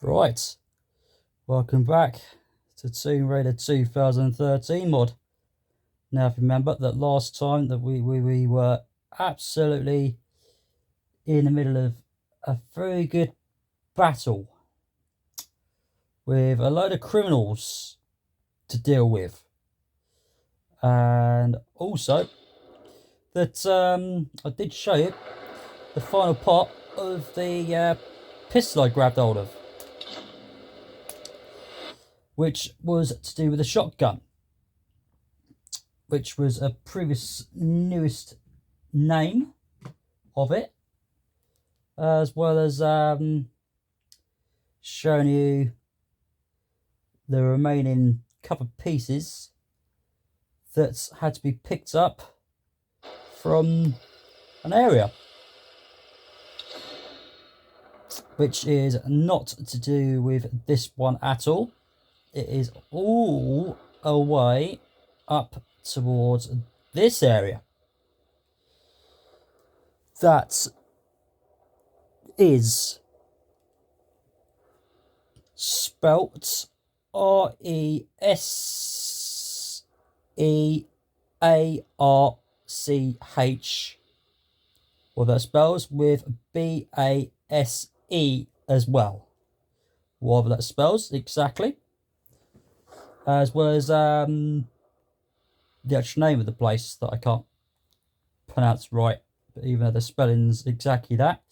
Right, welcome back to Tomb Raider 2013 mod. Now, if you remember that last time that we were absolutely in the middle of a very good battle with a load of criminals to deal with, and also that I did show you the final part of the pistol I grabbed hold of, which was to do with the shotgun, which was a previous newest name of it, as well as showing you the remaining couple of pieces that had to be picked up from an area, which is not to do with this one at all. It is all a way up towards this area. That is spelt Research, or that spells with BASE as well, whatever that spells exactly, as well as the actual name of the place that I can't pronounce right, but even though the spelling's exactly that,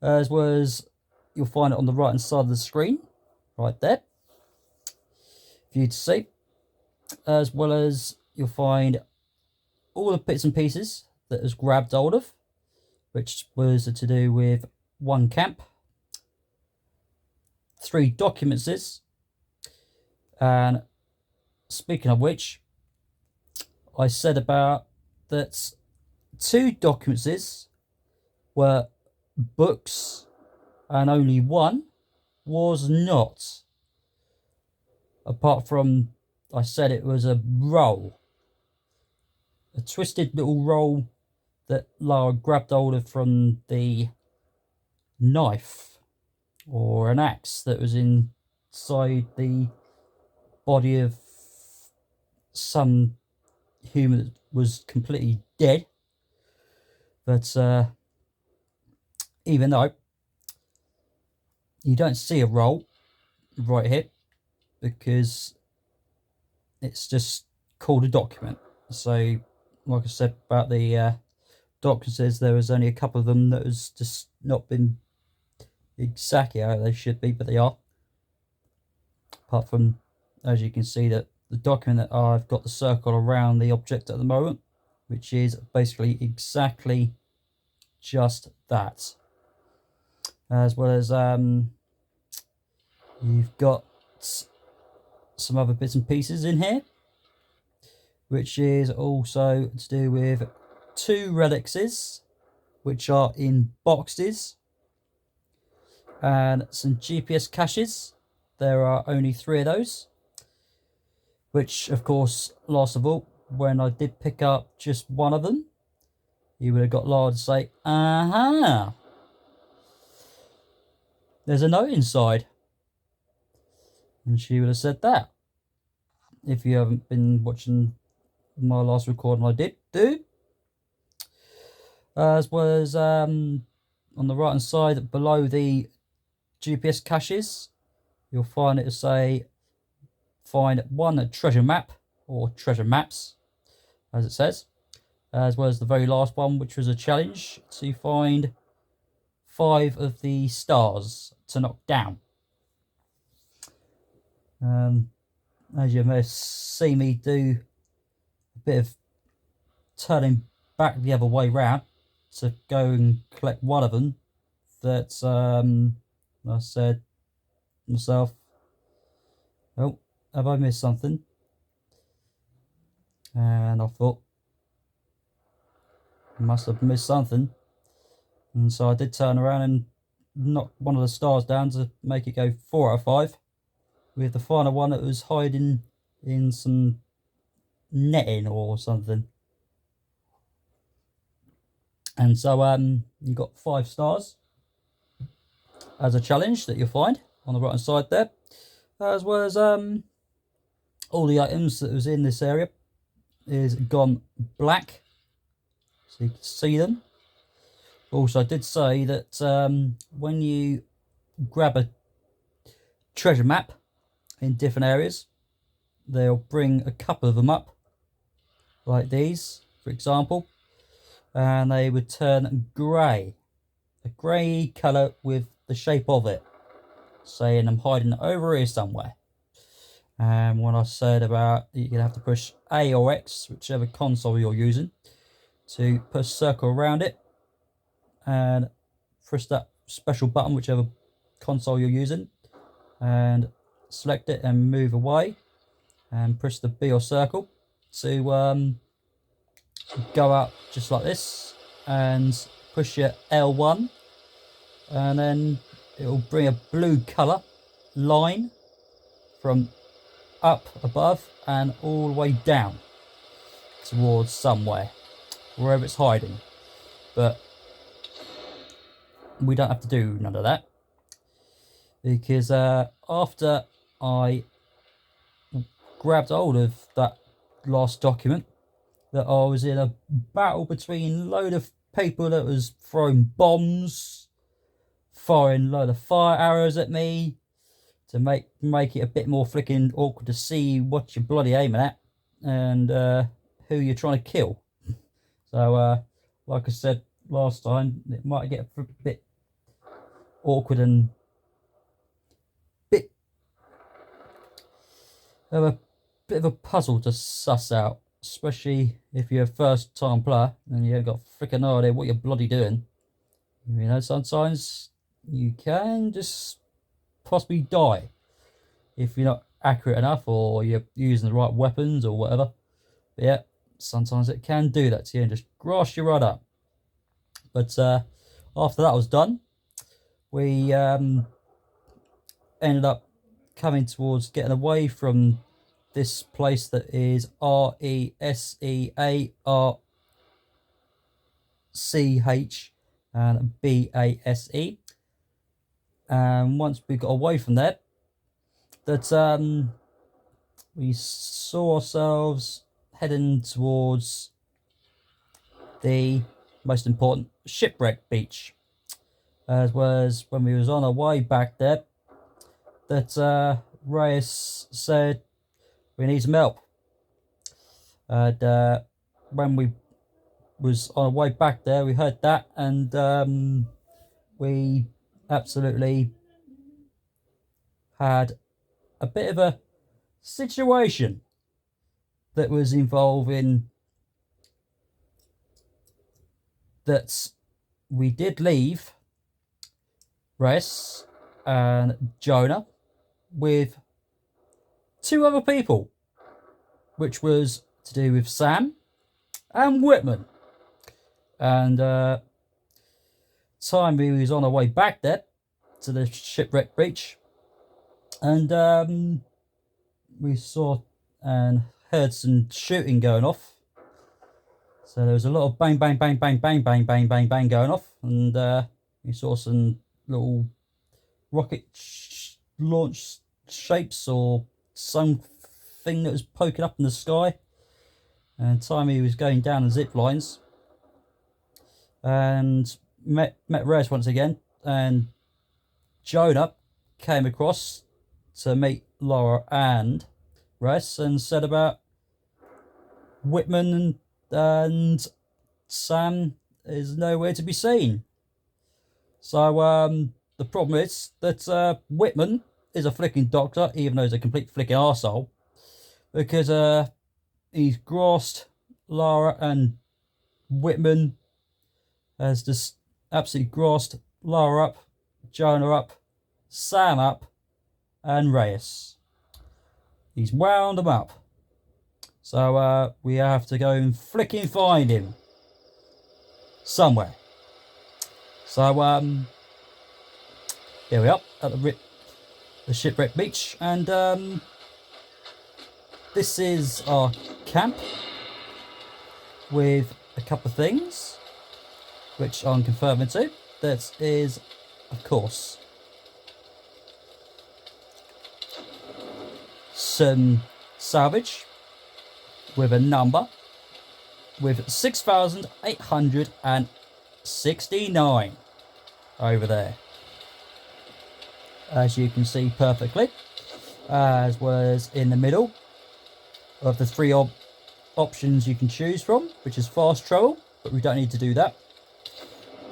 as well as you'll find it on the right hand side of the screen right there for you to see, as well as you'll find all the bits and pieces that was grabbed hold of, which was to do with one camp, 3 documents, and speaking of which, I said about that 2 documents were books and only one was not. Apart from, I said it was a roll, a twisted little roll that Lara grabbed hold of from the knife or an axe that was inside the body of some human that was completely dead. But even though you don't see a roll right here, because it's just called a document. So, like I said about the documents, there was only a couple of them that was just not been exactly how they should be, but they are. Apart from, as you can see, that the document that I've got the circle around the object at the moment, which is basically exactly just that. As well as you've got some other bits and pieces in here, which is also to do with 2 relics, which are in boxes, and some GPS caches. There are only 3 of those, which of course, last of all, when I did pick up just one of them, you would have got Lara to say, aha, there's a note inside. And she would have said that. If you haven't been watching my last recording I did do. As well as on the right hand side below the GPS caches, you'll find it to say find 1 treasure map, or treasure maps as it says, as well as the very last one, which was a challenge to find 5 of the stars to knock down. As you may have seen me do a bit of turning back the other way round to go and collect one of them, that I said to myself, oh, have I missed something? And I thought, I must have missed something. And so I did turn around and knock one of the stars down to make it go 4 out of 5, with the final one that was hiding in some netting or something. And so you got 5 stars as a challenge that you'll find. on the right hand side there, as well as all the items that was in this area is gone black, so you can see them. Also, I did say that when you grab a treasure map in different areas, they'll bring a couple of them up, like these, for example, and they would turn grey, a grey colour with the shape of it, saying I'm hiding over here somewhere. And when I said about you're going to have to push A or X, whichever console you're using, to put a circle around it, and press that special button, whichever console you're using, and select it and move away, and press the B or circle to go up just like this, and push your L1, and then it will bring a blue colour line from up above and all the way down towards somewhere, wherever it's hiding. But we don't have to do none of that, because after I grabbed hold of that last document, that I was in a battle between a load of people that was throwing bombs, firing a load of fire arrows at me to make it a bit more flicking awkward to see what you're bloody aiming at and who you're trying to kill. So like I said last time, it might get a bit awkward and bit of a puzzle to suss out, especially if you're a first time player and you ain't got freaking no idea what you're bloody doing. You know, sometimes you can just possibly die if you're not accurate enough or you're using the right weapons or whatever. But yeah, sometimes it can do that to you and just grass you right up. But after that was done, we ended up coming towards getting away from this place that is RESEARCH and BASE. And once we got away from that, we saw ourselves heading towards the most important shipwreck beach, as well as when we was on our way back there, that Reyes said we need some help. And when we was on our way back there, we heard that, and we absolutely had a bit of a situation that was involving that we did leave Reyes and Jonah with two other people, which was to do with Sam and Whitman. And time we was on our way back there to the shipwreck beach, and we saw and heard some shooting going off. So there was a lot of bang, bang, bang, bang, bang, bang, bang, bang, bang going off, and we saw some little rocket launch shapes or something that was poking up in the sky. And Timmy was going down the zip lines and met Reyes once again, and Jonah came across to meet Laura and Reyes and said about Whitman and Sam is nowhere to be seen. So the problem is that Whitman is a flicking doctor, even though he's a complete flicking arsehole, because he's grassed Lara, and Whitman has just absolutely grassed Lara up, Jonah up, Sam up, and Reyes. He's wound them up. So we have to go and flicking find him somewhere. So here we are at the shipwreck beach, and this is our camp with a couple of things which I'm confirming to. That is, of course, some salvage with a number with 6,869 over there, as you can see perfectly, as well as in the middle of the three options you can choose from, which is fast travel, but we don't need to do that,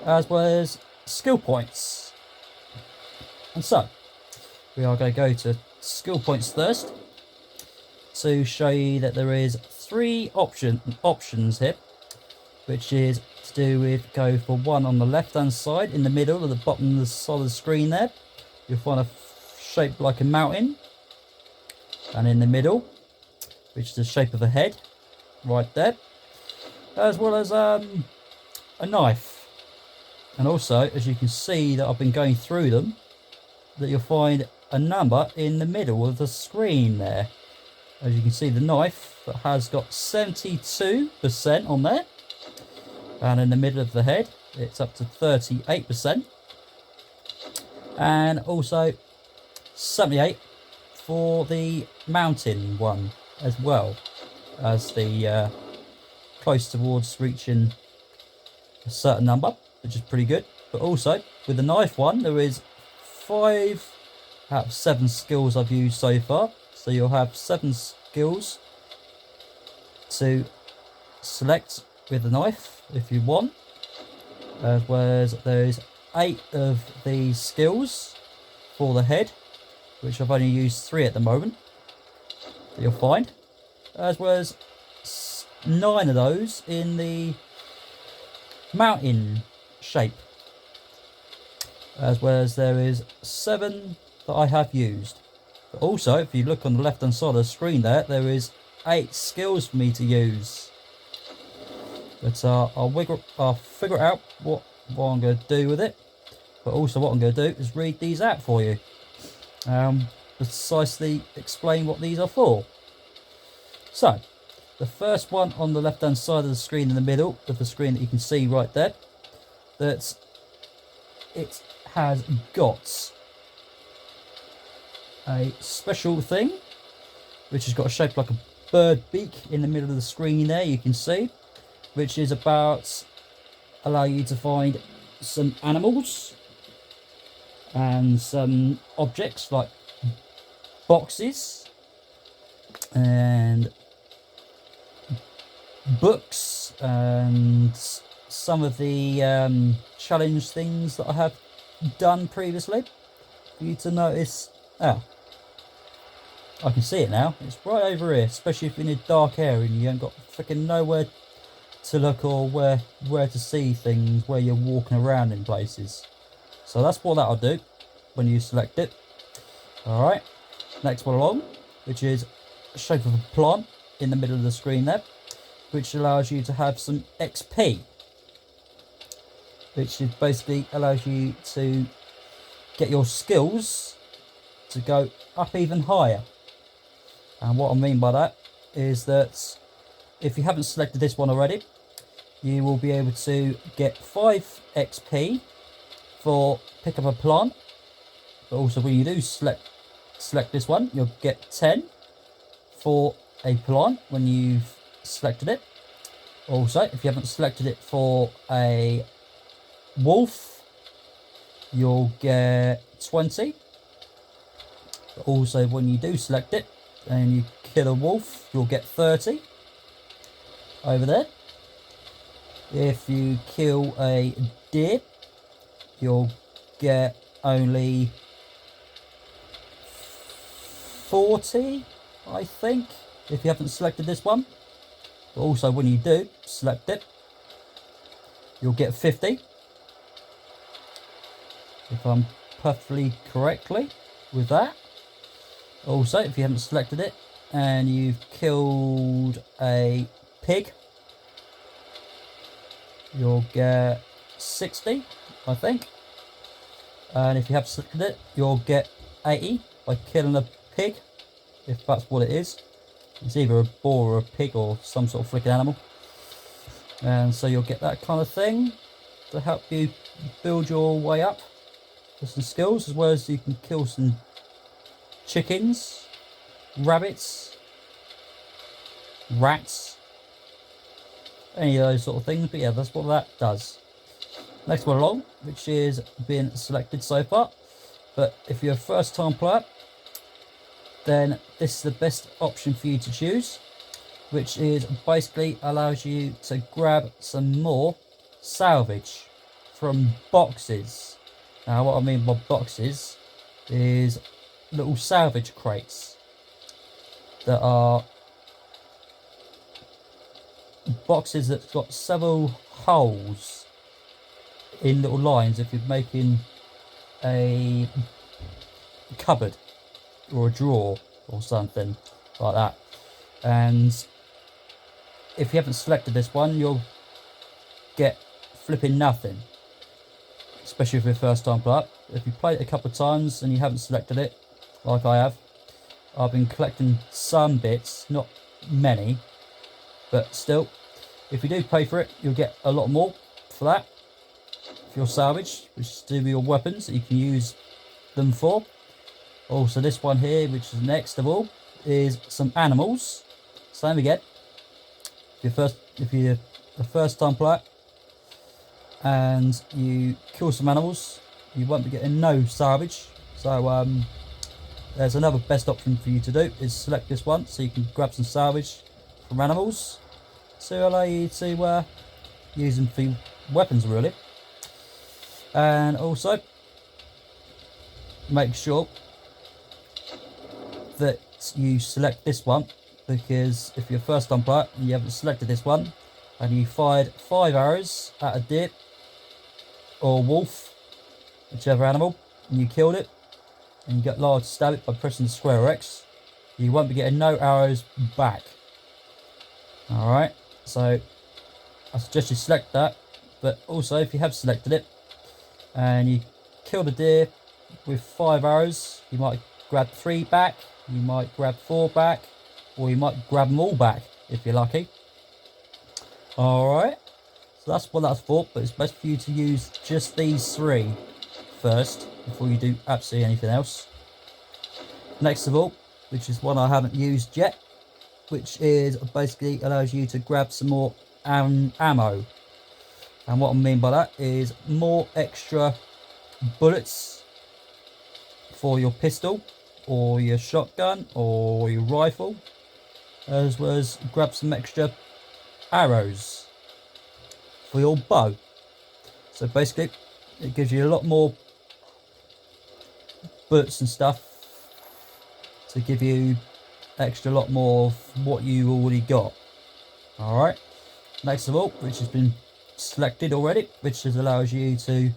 as well as skill points. And so we are going to go to skill points first to show you that there is three options here, which is to do with go for one on the left hand side in the middle of the bottom of the solid screen there. You'll find a shape like a mountain, and in the middle, which is the shape of a head right there, as well as a knife. And also, as you can see that I've been going through them, that you'll find a number in the middle of the screen there. As you can see, the knife that has got 72% on there, and in the middle of the head it's up to 38%, and also 78 for the mountain one, as well as the close towards reaching a certain number, which is pretty good. But also with the knife one, there is 5 out of 7 skills I've used so far, so you'll have 7 skills to select with the knife if you want, as well as there's 8 of these skills for the head, which I've only used 3 at the moment, that you'll find, as well as 9 of those in the mountain shape, as well as there is 7 that I have used. But also, if you look on the left hand side of the screen there is 8 skills for me to use. But I'll figure out what I'm going to do with it. But also what I'm going to do is read these out for you. Precisely explain what these are for. So, the first one on the left hand side of the screen in the middle of the screen that you can see right there, that it has got a special thing which has got a shape like a bird beak in the middle of the screen there, you can see, which is about allow you to find some animals and some objects like boxes and books and some of the challenge things that I have done previously for you to notice. Oh, I can see it now. It's right over here, especially if you're in a dark area and you haven't got freaking nowhere to look or where to see things, where you're walking around in places. So that's what that'll do when you select it. Alright, next one along, which is the shape of a plant in the middle of the screen there, which allows you to have some XP, which is basically allows you to get your skills to go up even higher. And what I mean by that is that if you haven't selected this one already, you will be able to get 5 XP for pick up a plant. But also when you do select this one, you'll get 10 for a plant when you've selected it. Also, if you haven't selected it for a wolf, you'll get 20. But also when you do select it and you kill a wolf, you'll get 30 over there. If you kill a deer, you'll get only 40, I think, if you haven't selected this one. But also when you do select it, you'll get 50, if I'm perfectly correctly with that. Also, if you haven't selected it and you've killed a pig, you'll get 60, I think. And if you have selected it, you'll get 80 by killing a pig, if that's what it is. It's either a boar or a pig or some sort of freaking animal. And so you'll get that kind of thing to help you build your way up with some skills, as well as you can kill some chickens rabbits, rats, any of those sort of things. But yeah, that's what that does. Next one along, which is being selected so far. But if you're a first time player, then this is the best option for you to choose, which is basically allows you to grab some more salvage from boxes. Now what I mean by boxes is little salvage crates that are boxes that's got several holes in little lines if you're making a cupboard or a drawer or something like that. And if you haven't selected this one, you'll get flipping nothing, especially if you're first time player. If you played it a couple of times and you haven't selected it, like I have, I've been collecting some bits, not many, but still, if you do pay for it, you'll get a lot more for that, for your salvage, which is to do with your weapons that you can use them for. Also this one here, which is next of all, is some animals. Same again, if you're a first time player and you kill some animals, you won't be getting no salvage. So there's another best option for you to do, is select this one so you can grab some salvage from animals to allow you to use them for weapons really. And also make sure that you select this one, because if you're a first time player and you haven't selected this one and you fired 5 arrows at a deer or wolf, whichever animal, and you killed it and you get large to stab it by pressing the square X, you won't be getting no arrows back. Alright, so I suggest you select that. But also if you have selected it and you kill the deer with 5 arrows, you might grab 3 back, you might grab 4 back, or you might grab them all back if you're lucky. Alright, so that's what that's for, but it's best for you to use just these 3 first before you do absolutely anything else. Next of all, which is one I haven't used yet, which is basically allows you to grab some more ammo. And what I mean by that is more extra bullets for your pistol or your shotgun or your rifle, as well as grab some extra arrows for your bow. So basically it gives you a lot more bullets and stuff to give you extra lot more of what you already got. Alright, next of all, which has been selected already, which allows you to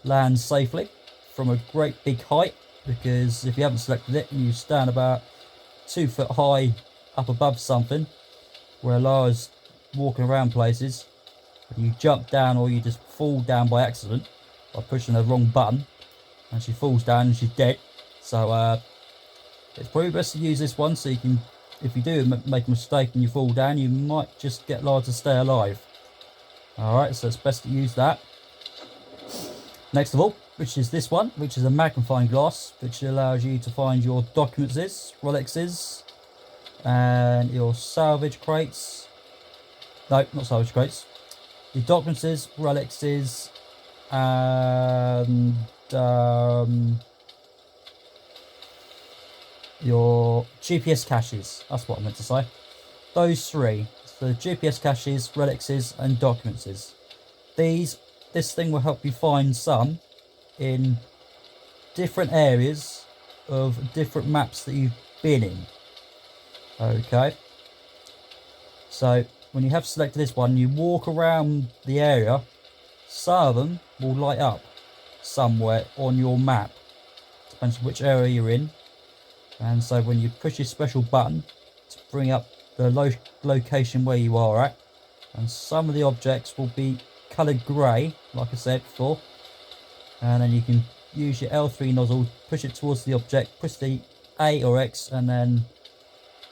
land safely from a great big height, because if you haven't selected it and you stand about 2 foot high up above something where Lara's walking around places, and you jump down or you just fall down by accident by pushing the wrong button and she falls down and she's dead. So it's probably best to use this one so you can, if you do make a mistake and you fall down, you might just get Lara to stay alive. Alright, so it's best to use that. Next of all, which is this one, which is a magnifying glass, which allows you to find your documents, relics, and your salvage crates. No, not salvage crates. Your documents, relics, and your GPS caches. That's what I meant to say. Those 3. So GPS caches, relics, and documents. This thing will help you find some in different areas of different maps that you've been in. Okay. So when you have selected this one, you walk around the area, some of them will light up somewhere on your map. Depends which area you're in. And so when you push your special button to bring up the location where you are at, and some of the objects will be coloured grey, like I said before, and then you can use your L3 nozzle, push it towards the object, push the A or X, and then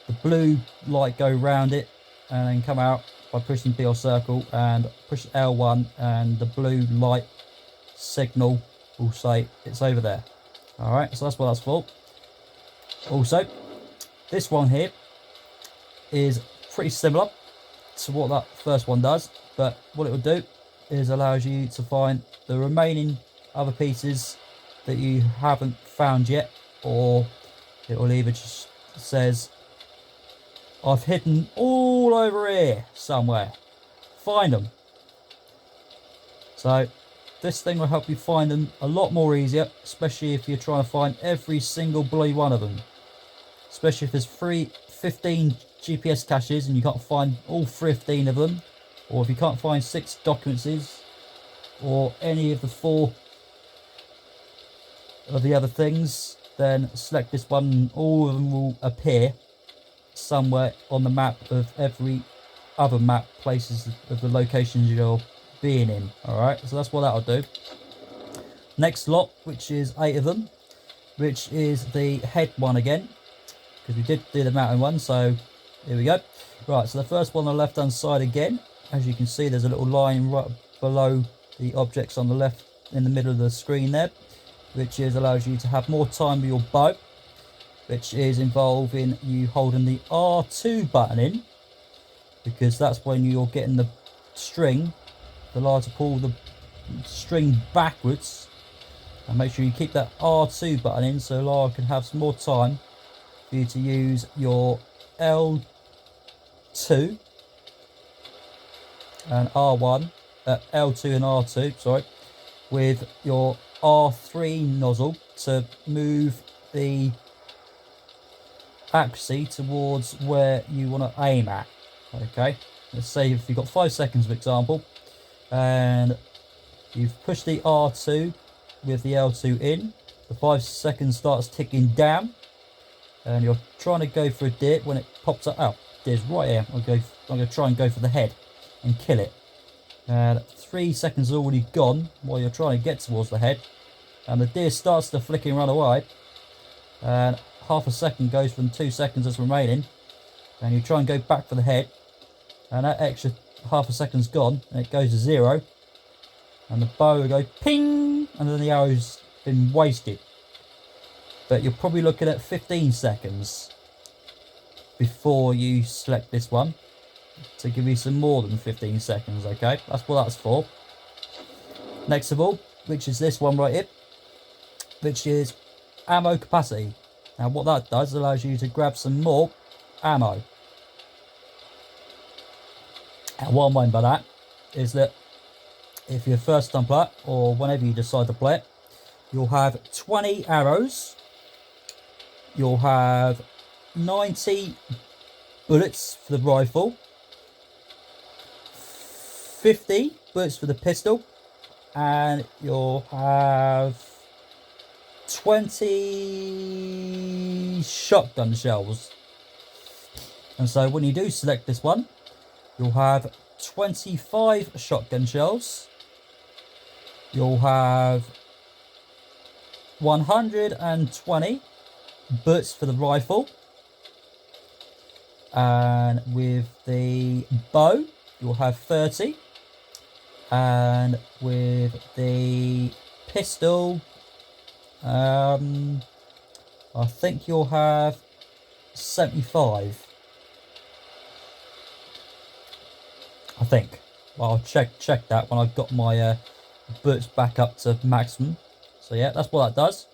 the blue light go around it and then come out by pushing B or circle, and push L1 and the blue light signal will say it's over there. Alright, so that's what that's for. Also, This one here is pretty similar to what that first one does, but what it will do is allows you to find the remaining other pieces that you haven't found yet, or it will either just says I've hidden all over here somewhere, find them. So this thing will help you find them a lot more easier, especially if you're trying to find every single bloody one of them, especially if there's 15 GPS caches and you can't find all 15 of them, or if you can't find 6 documents or any of the 4 of the other things, then select this one and all of them will appear somewhere on the map of every other map places of the locations you're being in. Alright, so that's what that'll do. Next lot, which is 8 of them, which is the head one again, because we did do the mountain one, so here we go. Right, so the first one on the left hand side again, as you can see there's a little line right below the objects on the left in the middle of the screen there, which allows you to have more time with your bow, which is involving you holding the R2 button in, because that's when you're getting the string, allow to pull the string backwards, and make sure you keep that R2 button in so Lara can have some more time for you to use your L2 and R1, L2 and R2, sorry, with your R3 nozzle to move the accuracy towards where you want to aim at. Okay, let's say if you've got 5 seconds, for example, and you've pushed the R2 with the L2 in, the 5 seconds starts ticking down, and you're trying to go for a deer. When it pops up, oh, deer's right here. I'm going to try and go for the head and kill it. And 3 seconds is already gone while you're trying to get towards the head, and the deer starts to flick and run away, and half a second goes from 2 seconds that's remaining, and you try and go back for the head, and that extra half a second's gone, and it goes to 0, and the bow will go ping, and then the arrow's been wasted. But you're probably looking at 15 seconds before you select this one, to give you some more than 15 seconds. Okay, that's what that's for. Next of all, which is this one right here, which is ammo capacity. Now what that does, allows you to grab some more ammo. And what I mean by that is that if you're a first time player, or whenever you decide to play it, you'll have 20 arrows, you'll have 90 bullets for the rifle, 50 bullets for the pistol, and you'll have 20 shotgun shells. And so when you do select this one, you'll have 25 shotgun shells, you'll have 120 bullets for the rifle, and with the bow you'll have 30, and with the pistol I think you'll have 75. I think. Well, I'll check that when I've got my bullets back up to maximum. So yeah, that's what that does.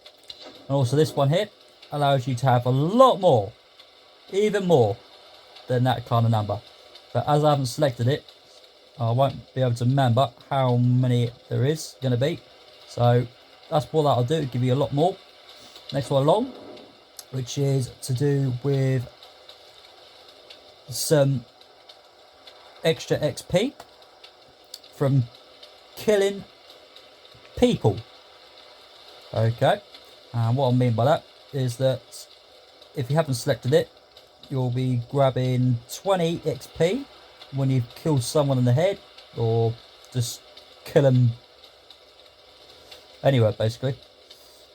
And also this one here allows you to have a lot more, even more than that kind of number. But as I haven't selected it, I won't be able to remember how many there is going to be. So that's what that'll do, give you a lot more. Next one along, which is to do with some extra XP from killing people. Okay, and what I mean by that is that if you haven't selected it, you'll be grabbing 20 XP when you've killed someone in the head, or just kill them anywhere basically,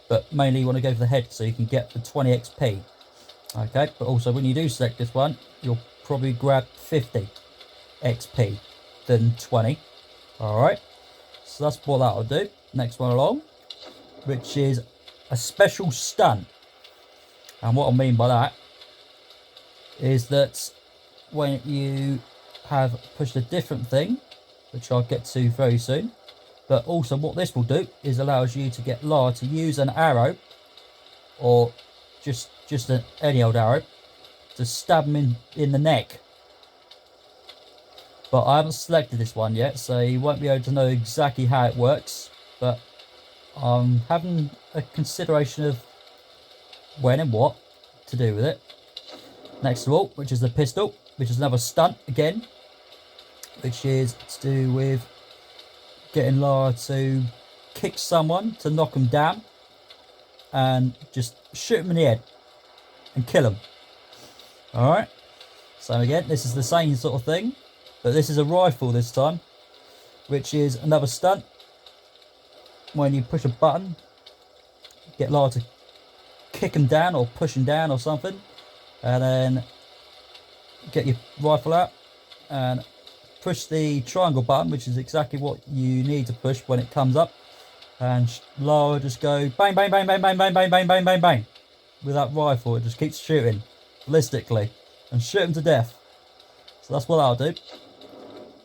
but mainly you want to go for the head so you can get the 20 XP. Okay, but also when you do select this one, you'll probably grab 50 XP than 20. Alright, so that's what that'll do. Next one along, which is a special stunt. And what I mean by that is that when you have pushed a different thing, which I'll get to very soon, but also what this will do is allows you to get Lara to use an arrow, or just any old arrow, to stab him in the neck. But I haven't selected this one yet, so you won't be able to know exactly how it works, but I'm having a consideration of when and what to do with it. Next of all, which is the pistol, which is another stunt again, which is to do with getting Lara to kick someone to knock them down and just shoot them in the head and kill them. Alright, so again, this is the same sort of thing, but this is a rifle this time, which is another stunt. When you push a button, get Lara to kick him down or push him down or something, and then get your rifle out and push the triangle button, which is exactly what you need to push when it comes up, and Lara just go bang bang bang bang bang bang bang bang bang bang bang with that rifle. It just keeps shooting ballistically and shoot him to death. So that's what I'll do.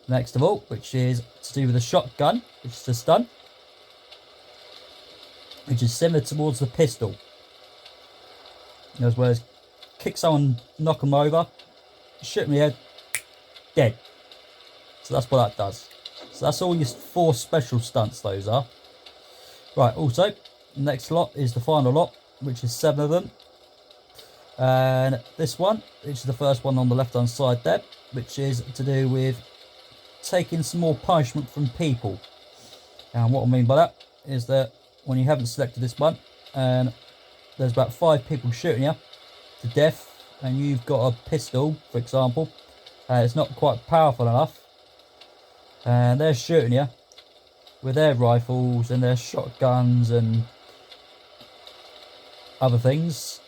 Next of all, which is to do with the shotgun, which is a stun, which is similar towards the pistol, as well as kick someone, knock them over, shoot them in the head, dead. So that's what that does. So that's all your 4 special stunts, those are. Right, also, the next lot is the final lot, which is 7 of them. And this one, which is the first one on the left hand side there, which is to do with taking some more punishment from people. And what I mean by that is that when you haven't selected this one, and there's about 5 people shooting you to death, and you've got a pistol, for example, and it's not quite powerful enough, and they're shooting you with their rifles and their shotguns and other things,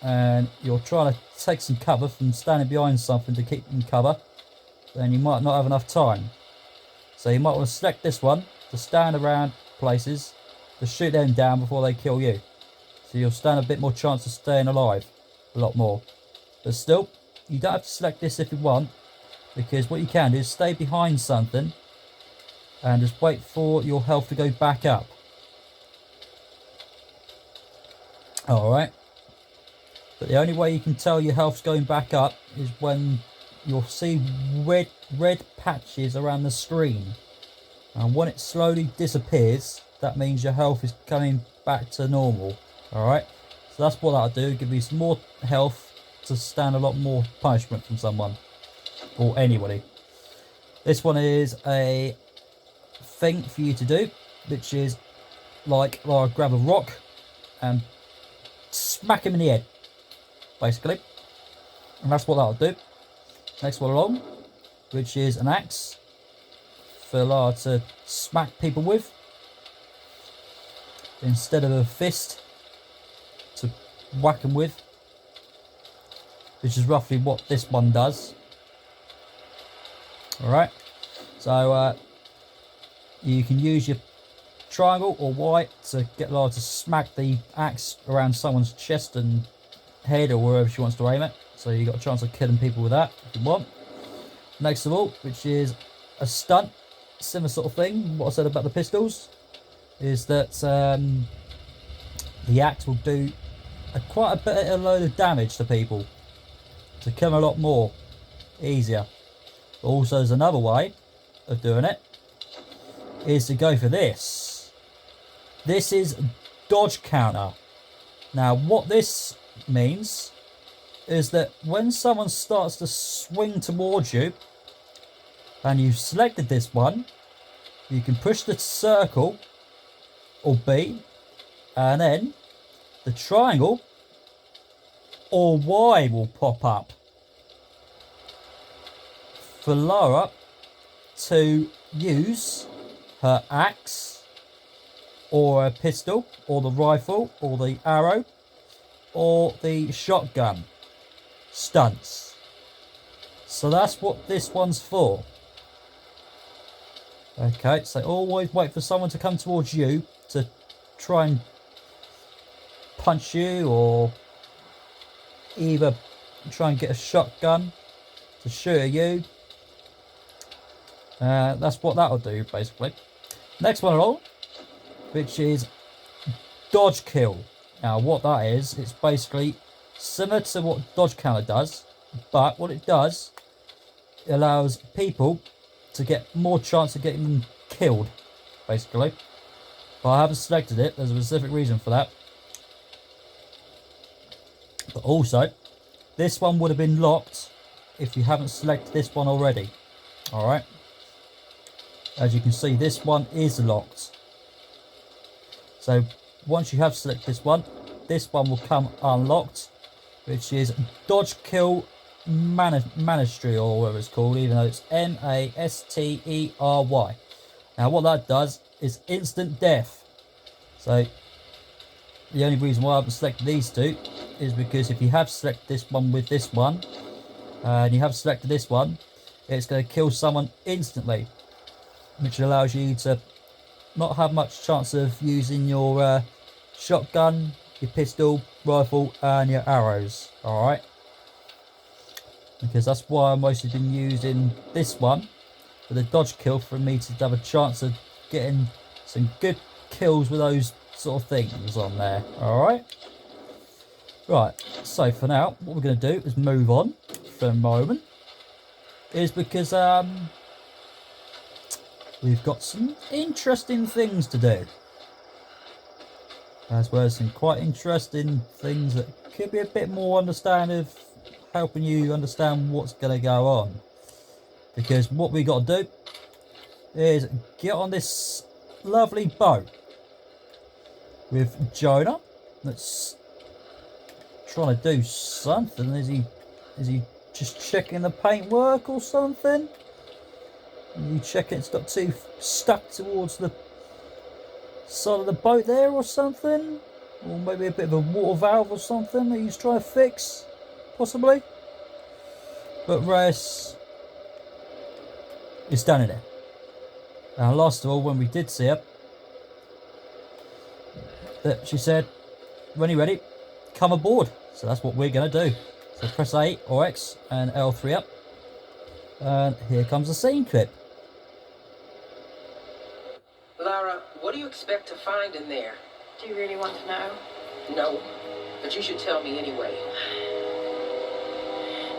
and you're trying to take some cover from standing behind something to keep in cover, then you might not have enough time. So you might want to select this one to stand around places to shoot them down before they kill you. So you'll stand a bit more chance of staying alive, a lot more. But still, you don't have to select this if you want, because what you can do is stay behind something and just wait for your health to go back up. Alright. But the only way you can tell your health's going back up is when you'll see red patches around the screen. And when it slowly disappears, that means your health is coming back to normal. Alright. So that's what that'll do. Give you some more health to stand a lot more punishment from someone. Or anybody. This one is a thing for you to do, which is like Lara grab a rock and smack him in the head, basically. And that's what that'll do. Next one along, which is an axe for Lara to smack people with, instead of a fist to whack them with, which is roughly what this one does. Alright, so you can use your triangle or white to get Lara to smack the axe around someone's chest and head or wherever she wants to aim it. So you got a chance of killing people with that if you want. Next of all, which is a stunt, similar sort of thing. What I said about the pistols is that the axe will do quite a load of damage to people, to kill them a lot more easier. But also, there's another way of doing it, is to go for this. This is dodge counter. Now, what this means is that when someone starts to swing towards you, and you've selected this one, you can push the circle or B, and then the triangle or Y will pop up for Lara to use her axe or a pistol or the rifle or the arrow or the shotgun stunts. So that's what this one's for. Okay, so always wait for someone to come towards you to try and punch you or either try and get a shotgun to shoot at you. That's what that'll do basically. Next one along, which is dodge kill. Now what that is, it's basically similar to what dodge counter does, but what it does, it allows people to get more chance of getting them killed, basically. But I haven't selected it, there's a specific reason for that. But also, this one would have been locked if you haven't selected this one already. Alright. As you can see, this one is locked. So once you have selected this one will come unlocked, which is dodge kill mastery, or whatever it's called, even though it's Mastery. Now what that does is instant death. So the only reason why I haven't selected these two is because if you have selected this one with this one, and you have selected this one, it's going to kill someone instantly, which allows you to not have much chance of using your shotgun, your pistol, rifle and your arrows. Alright, because that's why I've mostly been using this one for the dodge kill, for me to have a chance of getting some good kills with those sort of things on there. Alright, right, so for now what we're going to do is move on for a moment, is because we've got some interesting things to do, as well as some quite interesting things that could be a bit more understanding, helping you understand what's going to go on. Because what we got to do is get on this lovely boat with Jonah. That's trying to do something. Is he just checking the paintwork or something? You check it's not too stuck towards the side of the boat there or something, or maybe a bit of a water valve or something that he's trying to fix, possibly. But Reyes is standing there. And last of all, when we did see her, that she said, when you're ready, come aboard. So that's what we're going to do. So press A or X and L3 up, and here comes the scene clip. Lara, what do you expect to find in there? Do you really want to know? No, but you should tell me anyway.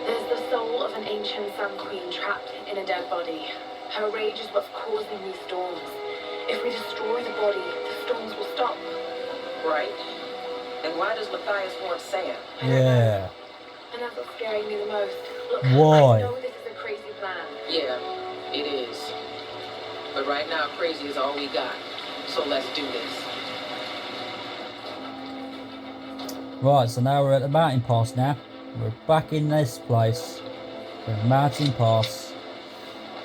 There's the soul of an ancient Sun Queen trapped in a dead body. Her rage is what's causing these storms. If we destroy the body, the storms will stop. Right. And why does Matthias want Sam? Yeah. And that's what's scaring me the most. Look, Why? I know this is a crazy plan. Yeah, it is. But right now, crazy is all we got. So let's do this. Right, so now we're at the mountain pass now. We're back in this place. We're at mountain pass.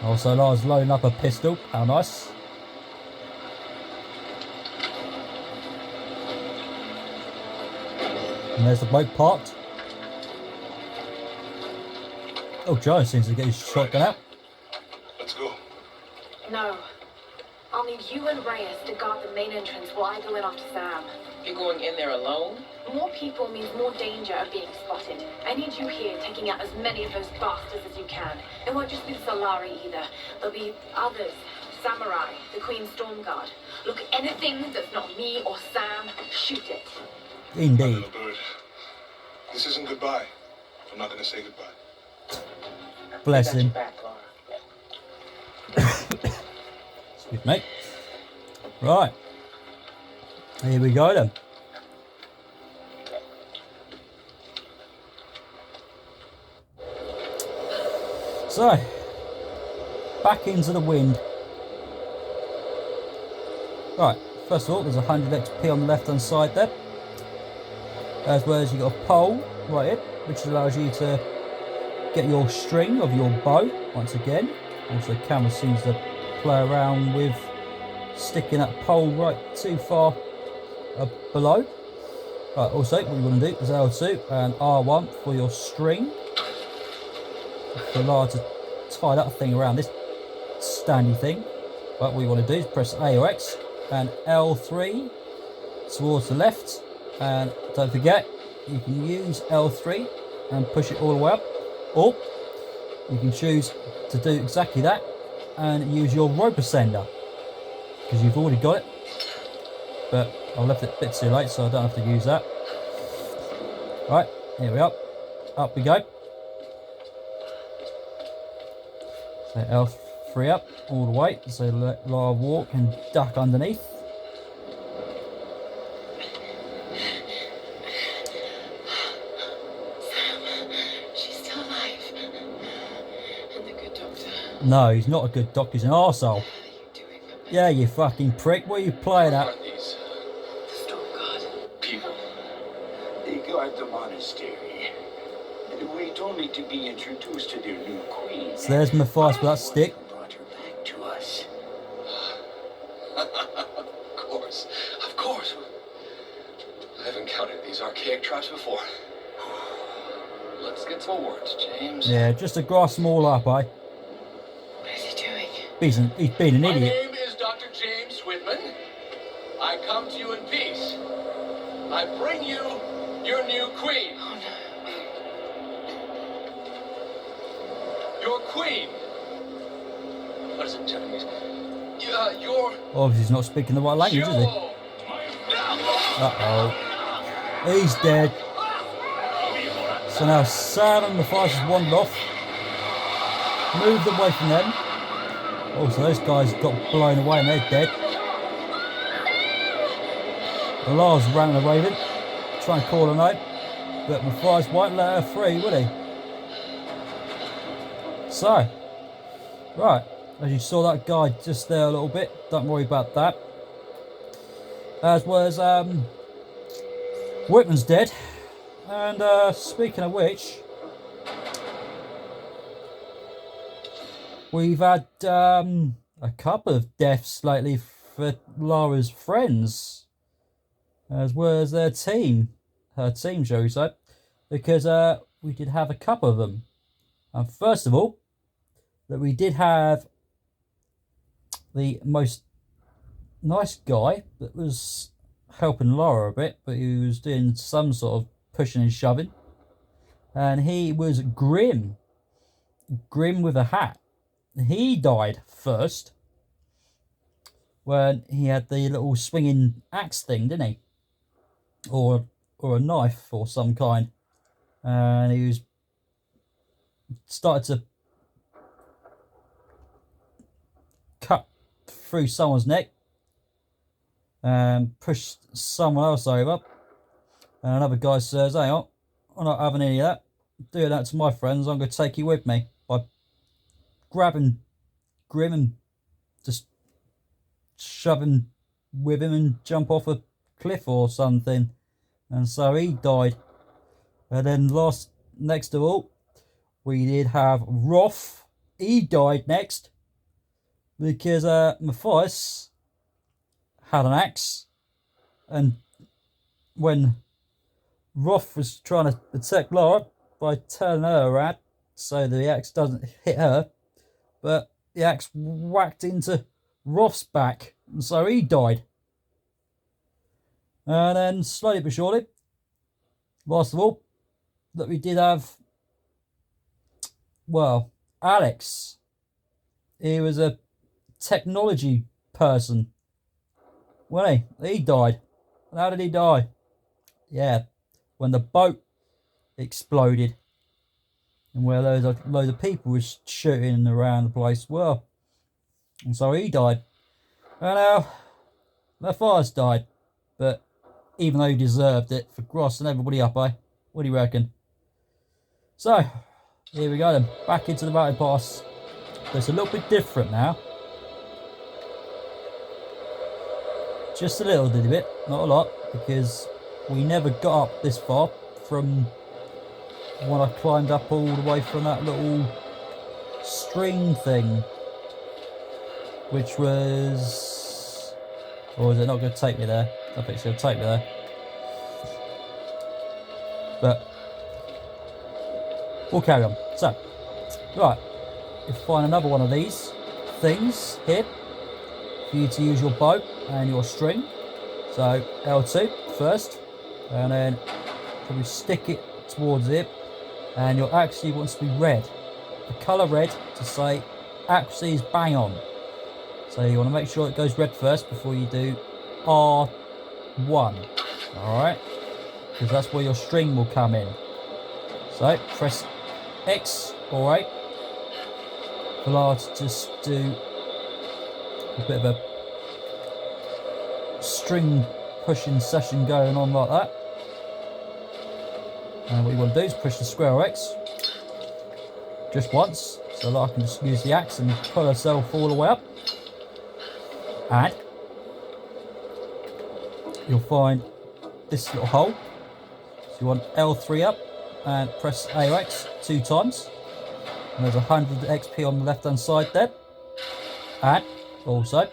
Also, Lars loading up a pistol. How nice. And there's the boat parked. Oh, Joe seems to get his shotgun out. Let's go. No. I'll need you and Reyes to guard the main entrance while I go in after Sam. You're going in there alone? More people means more danger of being spotted. I need you here taking out as many of those bastards as you can. It won't just be the Solari either. There'll be others. Samurai, the Queen's Storm Guard. Look, anything that's not me or Sam, shoot it. Indeed. Little bird. This isn't goodbye. I'm not going to say goodbye. Bless I got him. your back, Lara. Excuse me. Right. Here we go then. So, back into the wind. Right, first of all, there's 100 XP on the left hand side there. As well as you've got a pole right here, which allows you to get your string of your bow once again. Also, the camera seems to play around with sticking that pole right too far below. Right, also, what you want to do is L2 and R1 for your string. For Lara to tie that thing around this standy thing. But what you want to do is press A or X and L3 towards the left. And don't forget, you can use L3 and push it all the way up. Or you can choose to do exactly that and use your rope ascender, because you've already got it. But I left it a bit too late, so I don't have to use that. Right, here we are. Up we go. So L3 up all the way. So let Lara walk and duck underneath. She's still alive. And the good doctor. No, he's not a good doctor. He's an arsehole. What are you doing? Yeah, you fucking prick. What are you playing at? Are these The Storm God. people? They guard the monastery. They wait only to be introduced to their new queen. So there's Matthias with that stick. Brought her back to us. Of course. I've encountered these archaic tribes before. Let's get to words, James. Yeah, just to grass them all up, eh? What is he doing? He's been an My idiot. name is Dr. James Whitman. I come to you in peace. I bring you your new queen. Oh no. Your queen. What is it, Japanese? Your Obviously, he's not speaking the right language, is he? Yo. Uh-oh. He's dead. So now Sam and Matthias has wandered off. Moved away from them. Oh, so those guys got blown away and they're dead. Lars ran the Raven, trying to call her name, but Matthias won't let her free, will he? So, right, as you saw that guy just there a little bit, don't worry about that. As was Whitman's dead, and speaking of which, we've had a couple of deaths lately for Lara's friends, as well as their team, her team, shall we say, because we did have a couple of them. And first of all, that we did have the most nice guy that was helping Lara a bit, but he was doing some sort of pushing and shoving, and he was Grim with a hat. He died first when he had the little swinging axe thing, didn't he? Or a knife or some kind, and he was started to cut through someone's neck and push someone else over. And another guy says, "Hang on, I'm not having any of that. Do that to my friends. I'm going to take you with me," by grabbing Grim and just shoving with him and jump off a cliff or something. And so he died. And then next of all, we did have Roth. He died next because Matthias had an axe, and when Roth was trying to protect Lara by turning her around so the axe doesn't hit her, but the axe whacked into Roth's back, and so he died. And then slowly but surely, last of all, that we did have, well, Alex. He was a technology person, wasn't he? He died. And how did he die? Yeah, when the boat exploded, and where loads of people were shooting around the place. Well, and so he died. And now Matthias died, but even though he deserved it for crossing everybody up, eh? What do you reckon? So, here we go then, back into the Battle Pass. But it's a little bit different now. Just a little bit, not a lot, because we never got up this far from when I climbed up all the way from that little string thing, which was... or is it not going to take me there? I think it's going to take me there. But we'll carry on. So, right, you find another one of these things here for you to use your bow and your string. So L2 first, and then probably stick it towards it, and your accuracy wants to be red. The colour red to say accuracy is bang on. So you want to make sure it goes red first before you do R1. Alright? Because that's where your string will come in. So press X, alright. Allow to just do a bit of a string pushing session going on like that. And what you want to do is push the square X just once, so that I can just use the axe and pull herself all the way up. And you'll find this little hole. So you want L3 up and press AOX 2 times. And there's 100 XP on the left hand side there. And also,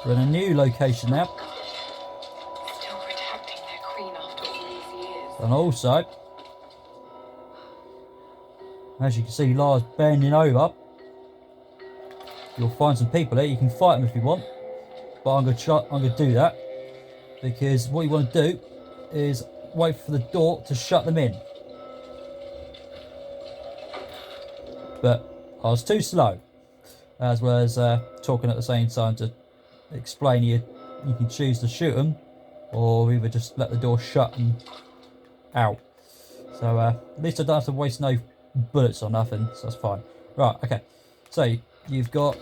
we're in a new location now. Still protecting their queen after all these years. And also, as you can see, Lara's bending over. You'll find some people there. You can fight them if you want, but I'm going to do that because what you want to do is wait for the door to shut them in. But I was too slow, as well as talking at the same time to explain you can choose to shoot them or either just let the door shut and out. So at least I don't have to waste no bullets or nothing, so that's fine. Right, okay, so you've got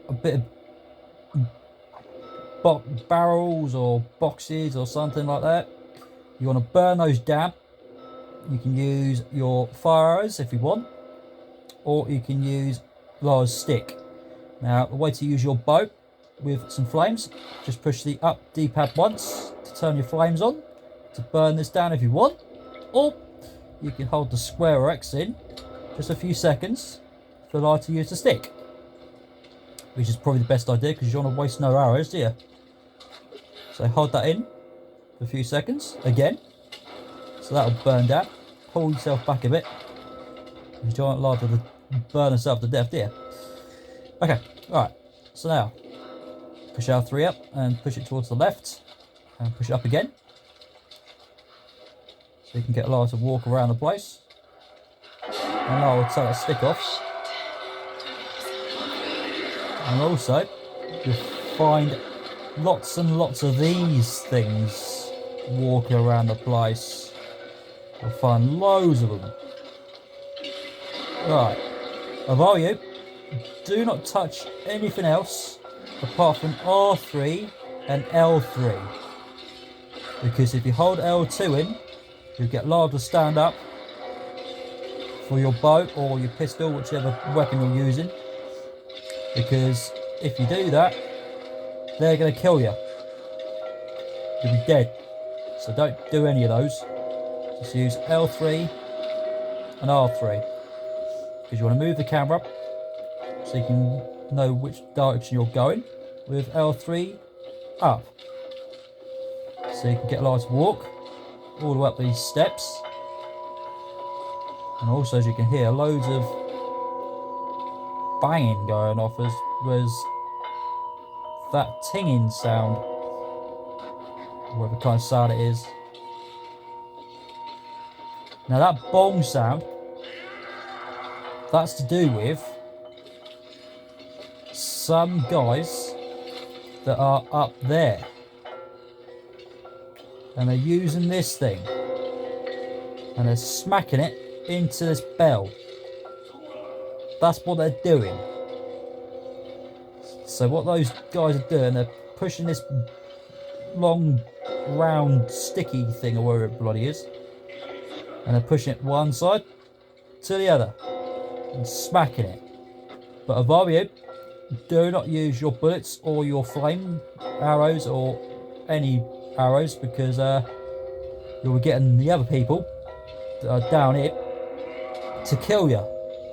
a bit of barrels or boxes or something like that. You want to burn those down. You can use your fire arrows if you want, or you can use Lara's stick. Now the way to use your bow with some flames, just push the up D-pad once to turn your flames on to burn this down if you want, or you can hold the square X in just a few seconds for Lara to use the stick, which is probably the best idea because you don't want to waste no arrows, do you? So hold that in for a few seconds again, so that'll burn down. Pull yourself back a bit because you don't want Lara to burn herself to death, do you? Okay, alright, so now push L3 up and push it towards the left and push it up again. So you can get Lara to walk around the place. And Lara will take that stick off. And also, you'll find lots and lots of these things walking around the place. You'll find loads of them. Right, above you, do not touch anything else apart from R3 and L3. Because if you hold L2 in, you get Lara to stand up for your bow or your pistol, whichever weapon you're using. Because if you do that, they're going to kill you. You'll be dead. So don't do any of those. Just use L3 and R3. Because you want to move the camera up so you can know which direction you're going with L3 up. So you can get Lara to walk all the way up these steps, and also as you can hear loads of banging going off as that tinging sound, whatever kind of sound it is. Now that bong sound, that's to do with some guys that are up there. And they're using this thing and they're smacking it into this bell. That's what they're doing. So what those guys are doing, they're pushing this long round sticky thing or whatever it bloody is, and they're pushing it one side to the other and smacking it. But above you, do not use your bullets or your flame arrows or any arrows, because you'll be getting the other people that are down here to kill you.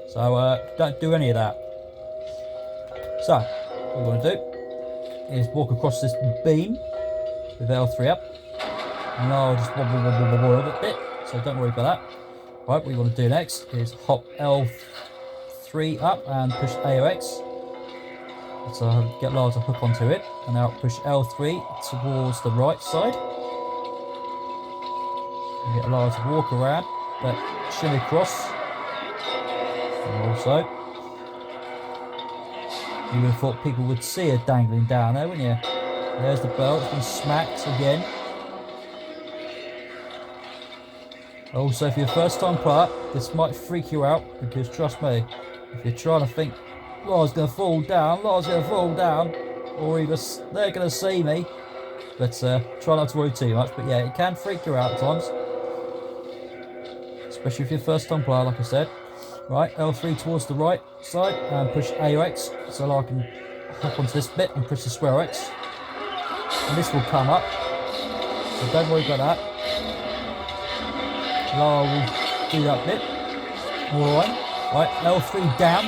So don't do any of that. So what you want to do is walk across this beam with L3 up, and I'll just wobble a bit, so don't worry about that. Right, what you want to do next is hop L3 up and push AOX. So I'll get Lara to hook onto it, and now push L3 towards the right side. You get Lara to walk around, but shimmy across. And also, you would have thought people would see her dangling down there, wouldn't you? There's the bell, it's been smacked again. Also, if you're a first time player, this might freak you out, because trust me, if you're trying to think, Lara's going to fall down, or either they're going to see me, but try not to worry too much. But yeah, it can freak you out at times, especially if you're a first time player, like I said. Right, L3 towards the right side, and push AX, so I can hop onto this bit and push the square X. And this will come up, so don't worry about that. Lara will do that bit. Alright, right, L3 down.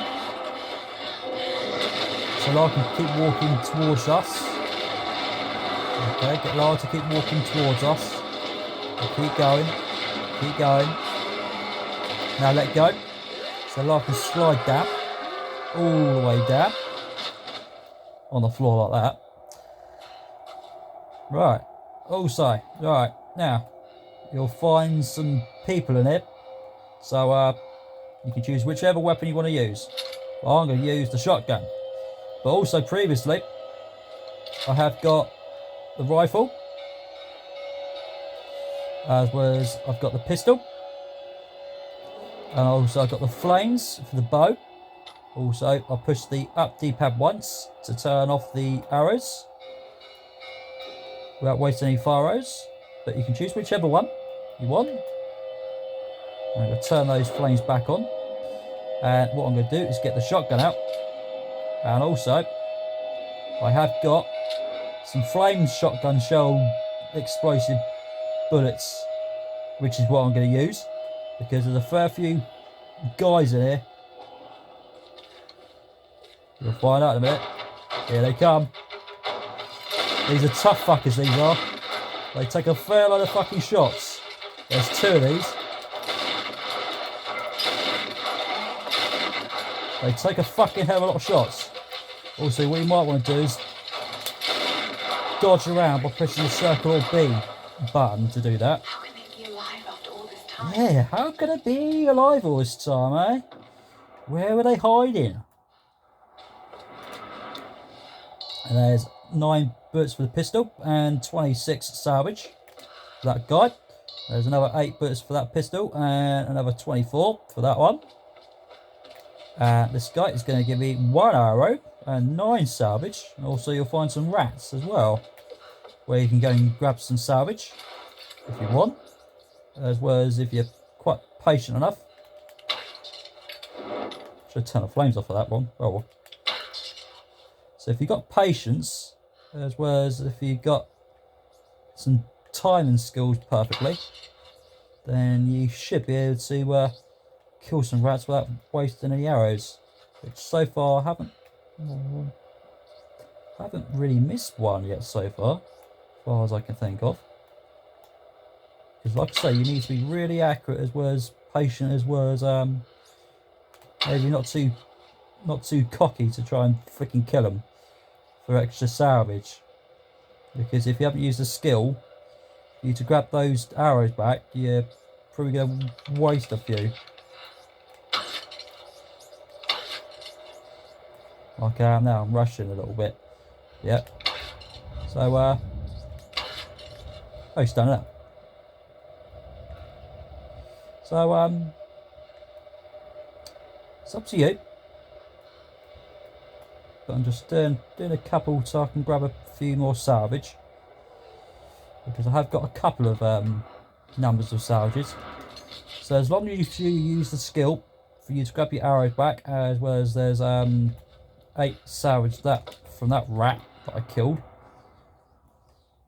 So Lara can keep walking towards us. Okay, get Lara to keep walking towards us. And keep going, keep going. Now let go. So Lara can slide down, all the way down. On the floor like that. Right, also, right, now, you'll find some people in it. So, you can choose whichever weapon you want to use. I'm going to use the shotgun. But also previously, I have got the rifle. As well as I've got the pistol. And also I've got the flames for the bow. Also, I push the up D-pad once to turn off the arrows. Without wasting any fire arrows. But you can choose whichever one you want. I'm going to turn those flames back on. And what I'm going to do is get the shotgun out. And also, I have got some flame shotgun shell explosive bullets, which is what I'm going to use, because there's a fair few guys in here. You'll find out in a minute. Here they come. These are tough fuckers, these are. They take a fair lot of fucking shots. There's two of these. They take a fucking hell of a lot of shots. Also, what you might want to do is dodge around by pressing the circle or B button to do that. How can they be alive after all this time? Yeah, how can it be alive all this time, eh? Where were they hiding? And there's 9 bullets for the pistol and 26 salvage for that guy. There's another 8 bullets for that pistol and another 24 for that one. This guy is going to give me 1 arrow and 9 salvage. And also you'll find some rats as well, where you can go and grab some salvage if you want, as well as if you're quite patient enough. Should turn the flames off for that one. Oh well. So if you've got patience, as well as if you've got some timing skills perfectly, then you should be able to kill some rats without wasting any arrows. Which so far I haven't really missed one yet so far, as far as I can think of. Because like I say, you need to be really accurate as well as patient, as well as maybe not too cocky to try and freaking kill them for extra salvage. Because if you haven't used a skill for you to grab those arrows back, you're probably going to waste a few. Like I am now, I'm rushing a little bit. Yep. So, oh, he's done it. So, it's up to you. But I'm just doing a couple so I can grab a few more salvage. Because I have got a couple of numbers of salvages. So as long as you use the skill for you to grab your arrows back, as well as there's 8 salvage that from that rat that I killed.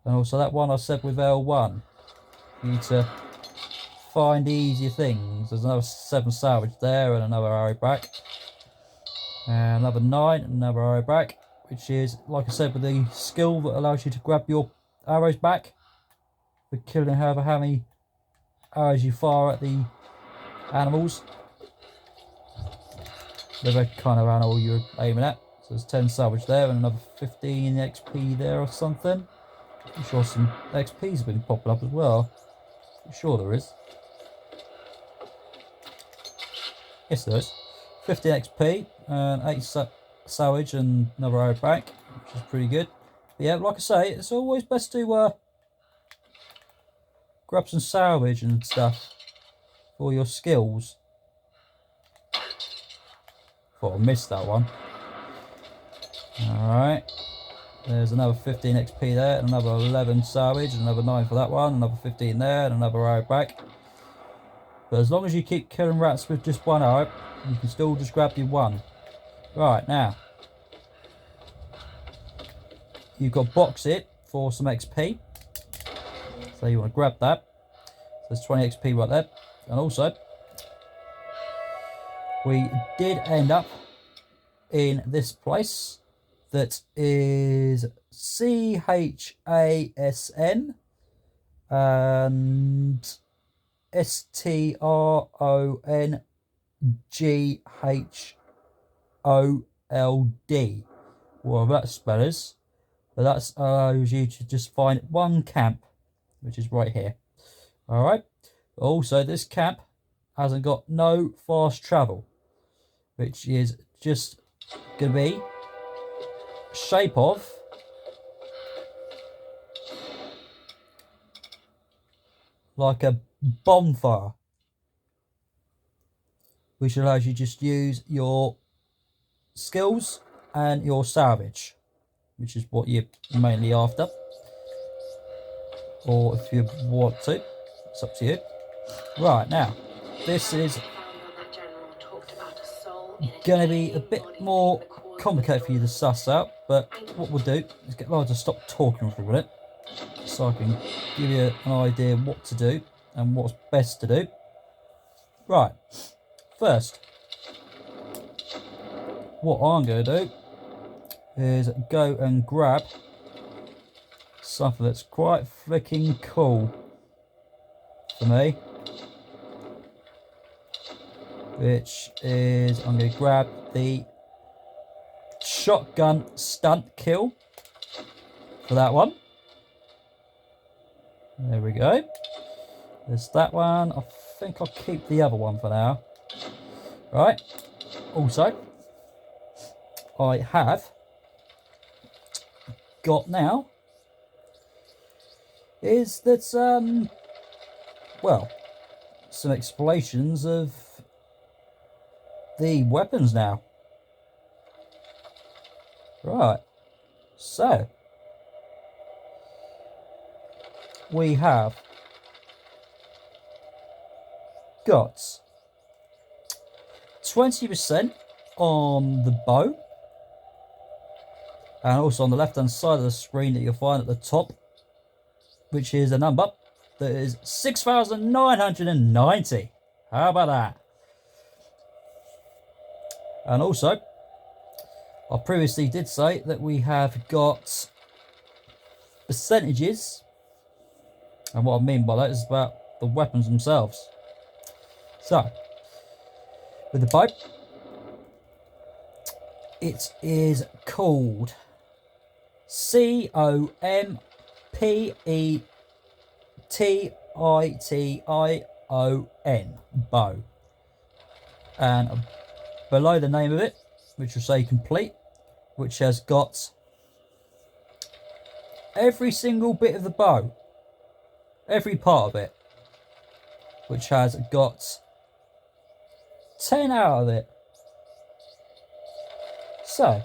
And also that one I said with L1. You need to find easier things. There's another 7 salvage there and another arrow back. And another 9 and another arrow back. Which is, like I said, with the skill that allows you to grab your arrows back. For killing however how many arrows you fire at the animals. Whatever kind of animal you're aiming at. So there's 10 salvage there and another 15 XP there or something. I'm sure some XP's have been popping up as well. Sure there is. Yes, there is. 50 XP and 8 salvage and another arrow back, which is pretty good. But yeah, like I say, it's always best to grab some salvage and stuff for your skills. Thought I missed that one. Alright. There's another 15 XP there, and another 11 salvage, and another 9 for that one, another 15 there, and another arrow back. But as long as you keep killing rats with just one arrow, you can still just grab your one. Right, now. You've got box it for some XP. So you want to grab that. So there's 20 XP right there. And also, we did end up in this place that is CHASN and STRONGHOLD. Well, that spells, but that allows you to just find one camp, which is right here. Alright, also this camp hasn't got no fast travel, which is just going to be shape of like a bonfire, which allows you just use your skills and your salvage, which is what you're mainly after. Or if you want to, it's up to you. Right, now this is going to be a bit more complicated for you to suss out, but what we'll do is get Lara to stop talking for a minute so I can give you an idea of what to do and what's best to do. Right, first, what I'm going to do is go and grab something that's quite freaking cool for me, which is I'm going to grab the shotgun stunt kill for that one. There we go. There's that one. I think I'll keep the other one for now. Right. Also, I have got now is that well, some explanations of the weapons now. Right, so we have got 20% on the bow, and also on the left hand side of the screen that you'll find at the top, which is a number that is 6,990. How about that? And also, I previously did say that we have got percentages, and what I mean by that is about the weapons themselves. So, with the bow, it is called COMPETITION, bow, and below the name of it, which will say complete, which has got every single bit of the bow, every part of it, which has got 10 out of it. So,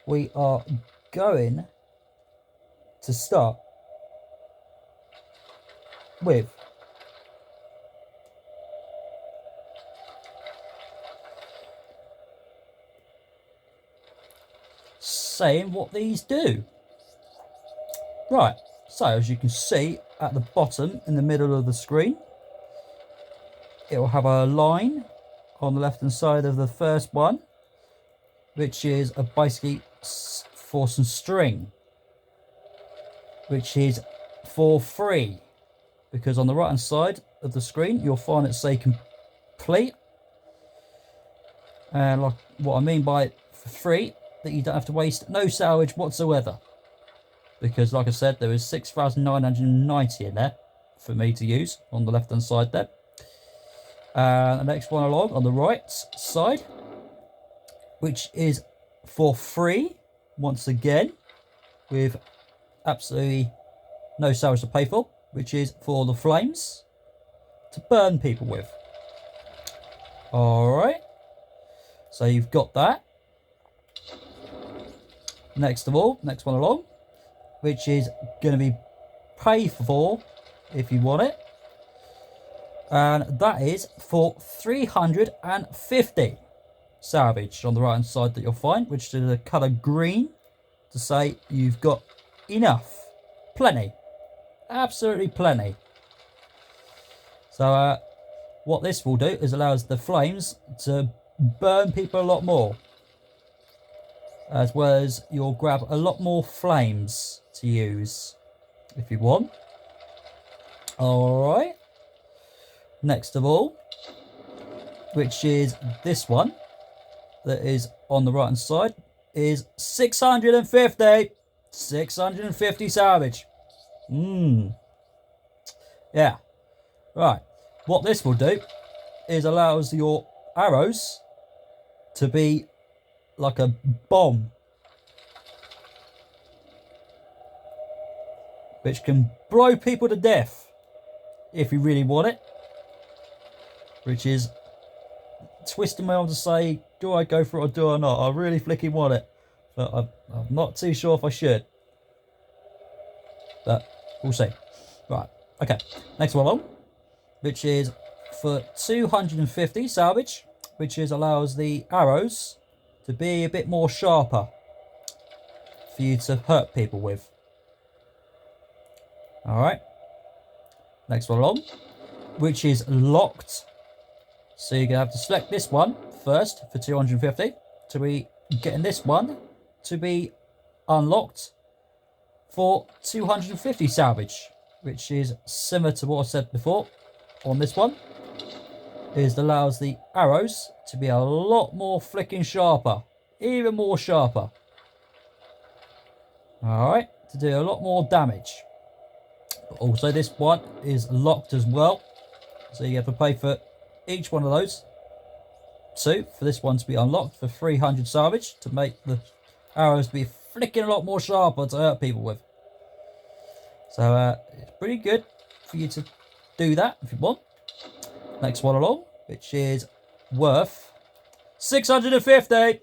we are going to start with saying what these do. Right, so as you can see at the bottom in the middle of the screen, it will have a line on the left hand side of the first one, which is basically for some string, which is for free, because on the right hand side of the screen you'll find it say complete, and like what I mean by for free, that you don't have to waste no salvage whatsoever. because like I said, there is 6,990 in there for me to use on the left hand side there. The next one along on the right side, which is for free once again, with absolutely no salvage to pay for, which is for the flames to burn people with. Alright, so you've got that. Next of all, next one along, which is going to be paid for if you want it, and that is for 350 salvage on the right hand side that you'll find, which is the colour green to say you've got enough, plenty, absolutely plenty. So what this will do is allows the flames to burn people a lot more, as well as you'll grab a lot more flames to use if you want. Alright, next of all, which is this one that is on the right hand side, is 650 salvage. Yeah, right. What this will do is allows your arrows to be like a bomb, which can blow people to death if you really want it, which is twisting my arm to say, do I go for it or do I not? I really flicking want it, but I'm not too sure if I should, but we'll see. Right, okay, next one along, which is for 250 salvage, which is allows the arrows to be a bit more sharper for you to hurt people with. Alright, next one along, which is locked. So you're going to have to select this one first for 250 to be getting this one to be unlocked for 250 salvage, which is similar to what I said before on this one. Is allows the arrows to be a lot more flicking sharper, even more sharper. Alright, to do a lot more damage. But also this one is locked as well, so you have to pay for each one of those two for this one to be unlocked for 300 salvage to make the arrows be flicking a lot more sharper to hurt people with. So it's pretty good for you to do that if you want. Next one along, which is worth 650,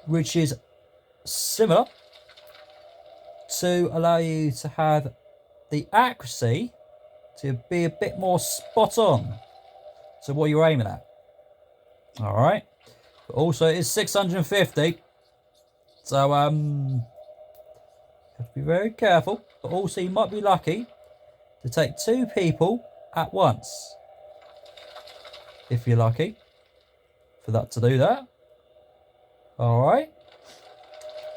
which is similar to allow you to have the accuracy to be a bit more spot on to what you're aiming at. Alright, but also it is 650, so have to be very careful, but also you might be lucky to take 2 people at once, if you're lucky for that to do that. Alright,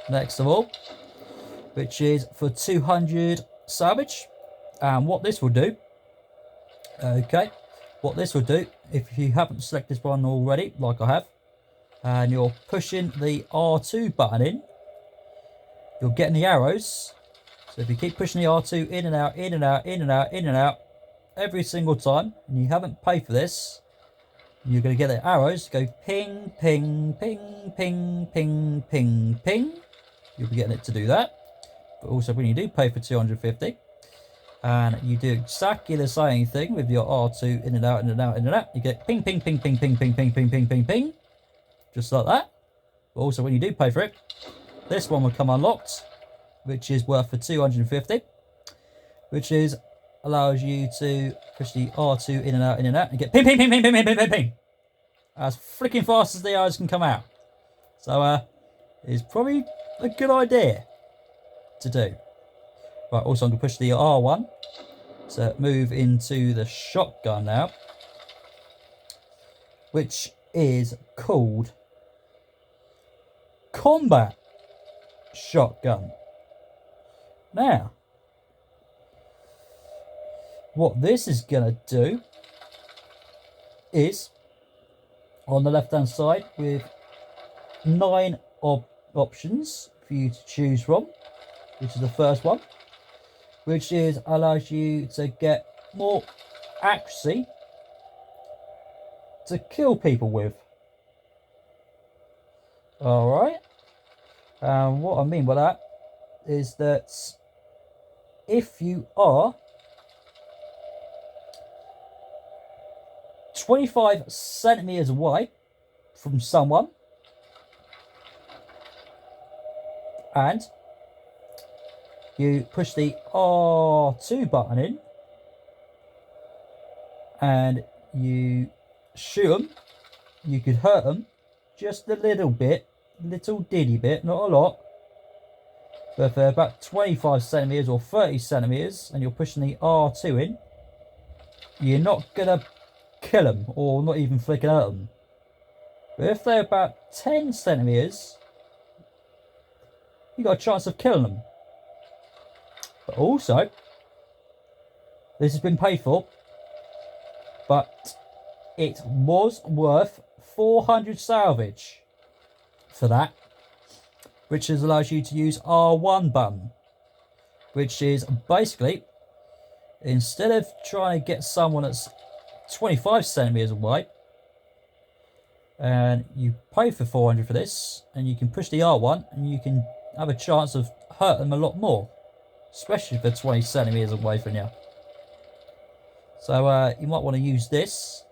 next of all, which is for 200 salvage, and what this will do, okay, what this will do, if you haven't selected this one already like I have, and you're pushing the R2 button in, you're getting the arrows. So if you keep pushing the R2 in and out, in and out, in and out, in and out every single time, and you haven't paid for this, you're going to get the arrows go ping, ping, ping, ping, ping, ping, ping. You'll be getting it to do that. But also when you do pay for 250, and you do exactly the same thing with your R2 in and out, in and out, in and out, you get ping, ping, ping, ping, ping, ping, ping, ping, ping, ping, ping, just like that. But also when you do pay for it, this one will come unlocked, which is worth for 250, which is allows you to push the R2 in and out, and get ping, ping, ping, ping, ping, ping, ping, ping, ping, as freaking fast as the arrows can come out. So it's probably a good idea to do. Right, also I'm going to push the R1 to move into the shotgun now, which is called Combat Shotgun. Now, what this is going to do is, on the left hand side, with 9 of options for you to choose from, which is the first one, which is allows you to get more accuracy to kill people with. Alright, and what I mean by that is that if you are 25 centimeters away from someone and you push the R2 button in and you shoot them, you could hurt them just a little bit, little diddy bit, not a lot. But if they're about 25 centimeters or 30 centimeters and you're pushing the R2 in, you're not gonna kill them or not even flicking at them. But if they're about 10 centimeters, you got a chance of killing them. But also, this has been paid for, but it was worth 400 salvage for that, which allows you to use R1 button, which is basically, instead of trying to get someone that's 25 centimeters away, and you pay for 400 for this, and you can push the R1 and you can have a chance of hurting them a lot more, especially if they're 20 centimeters away from you. So you might want to use this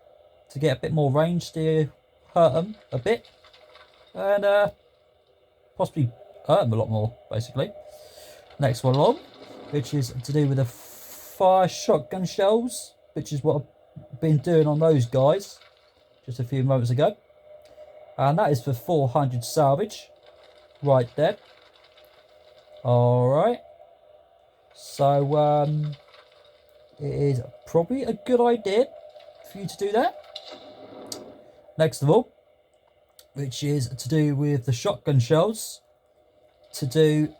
to get a bit more range to hurt them a bit, and possibly hurt them a lot more, basically. Next one along, which is to do with the fire shotgun shells, which is what I've been doing on those guys just a few moments ago. And that is for 400 salvage, right there. Alright. So, it is probably a good idea for you to do that. Next of all, which is to do with the shotgun shells, to do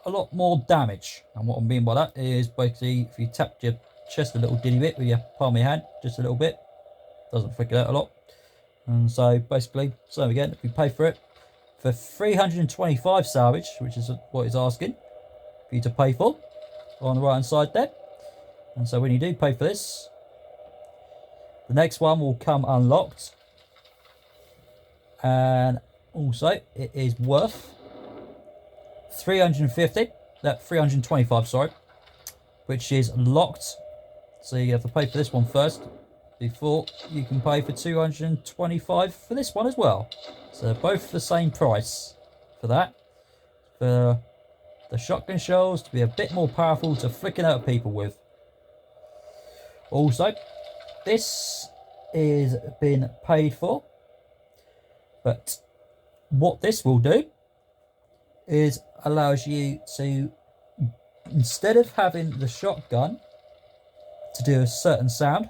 a lot more damage. And what I mean by that is basically if you tap your chest a little ditty bit with your palm of your hand, just a little bit, doesn't freak it out a lot. And so basically, so again, if you pay for it for 325 salvage, which is what it's asking for you to pay for on the right hand side there. And so when you do pay for this, the next one will come unlocked. And also it is worth 325, sorry, which is locked. So you have to pay for this one first before you can pay for 225 for this one as well. So they're both the same price for that. For the shotgun shells to be a bit more powerful to flicking out people with. Also, this is been paid for, but what this will do is allows you to, instead of having the shotgun to do a certain sound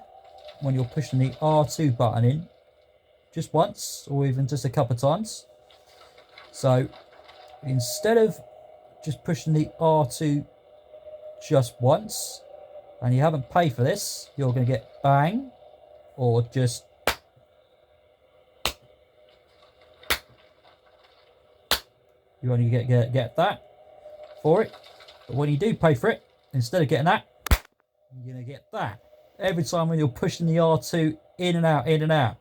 when you're pushing the R2 button in just once or even just a couple of times, so instead of just pushing the R2 just once and you haven't paid for this, you're going to get bang or just you only get that for it. But when you do pay for it, instead of getting that, you're going to get that every time when you're pushing the R2 in and out, in and out.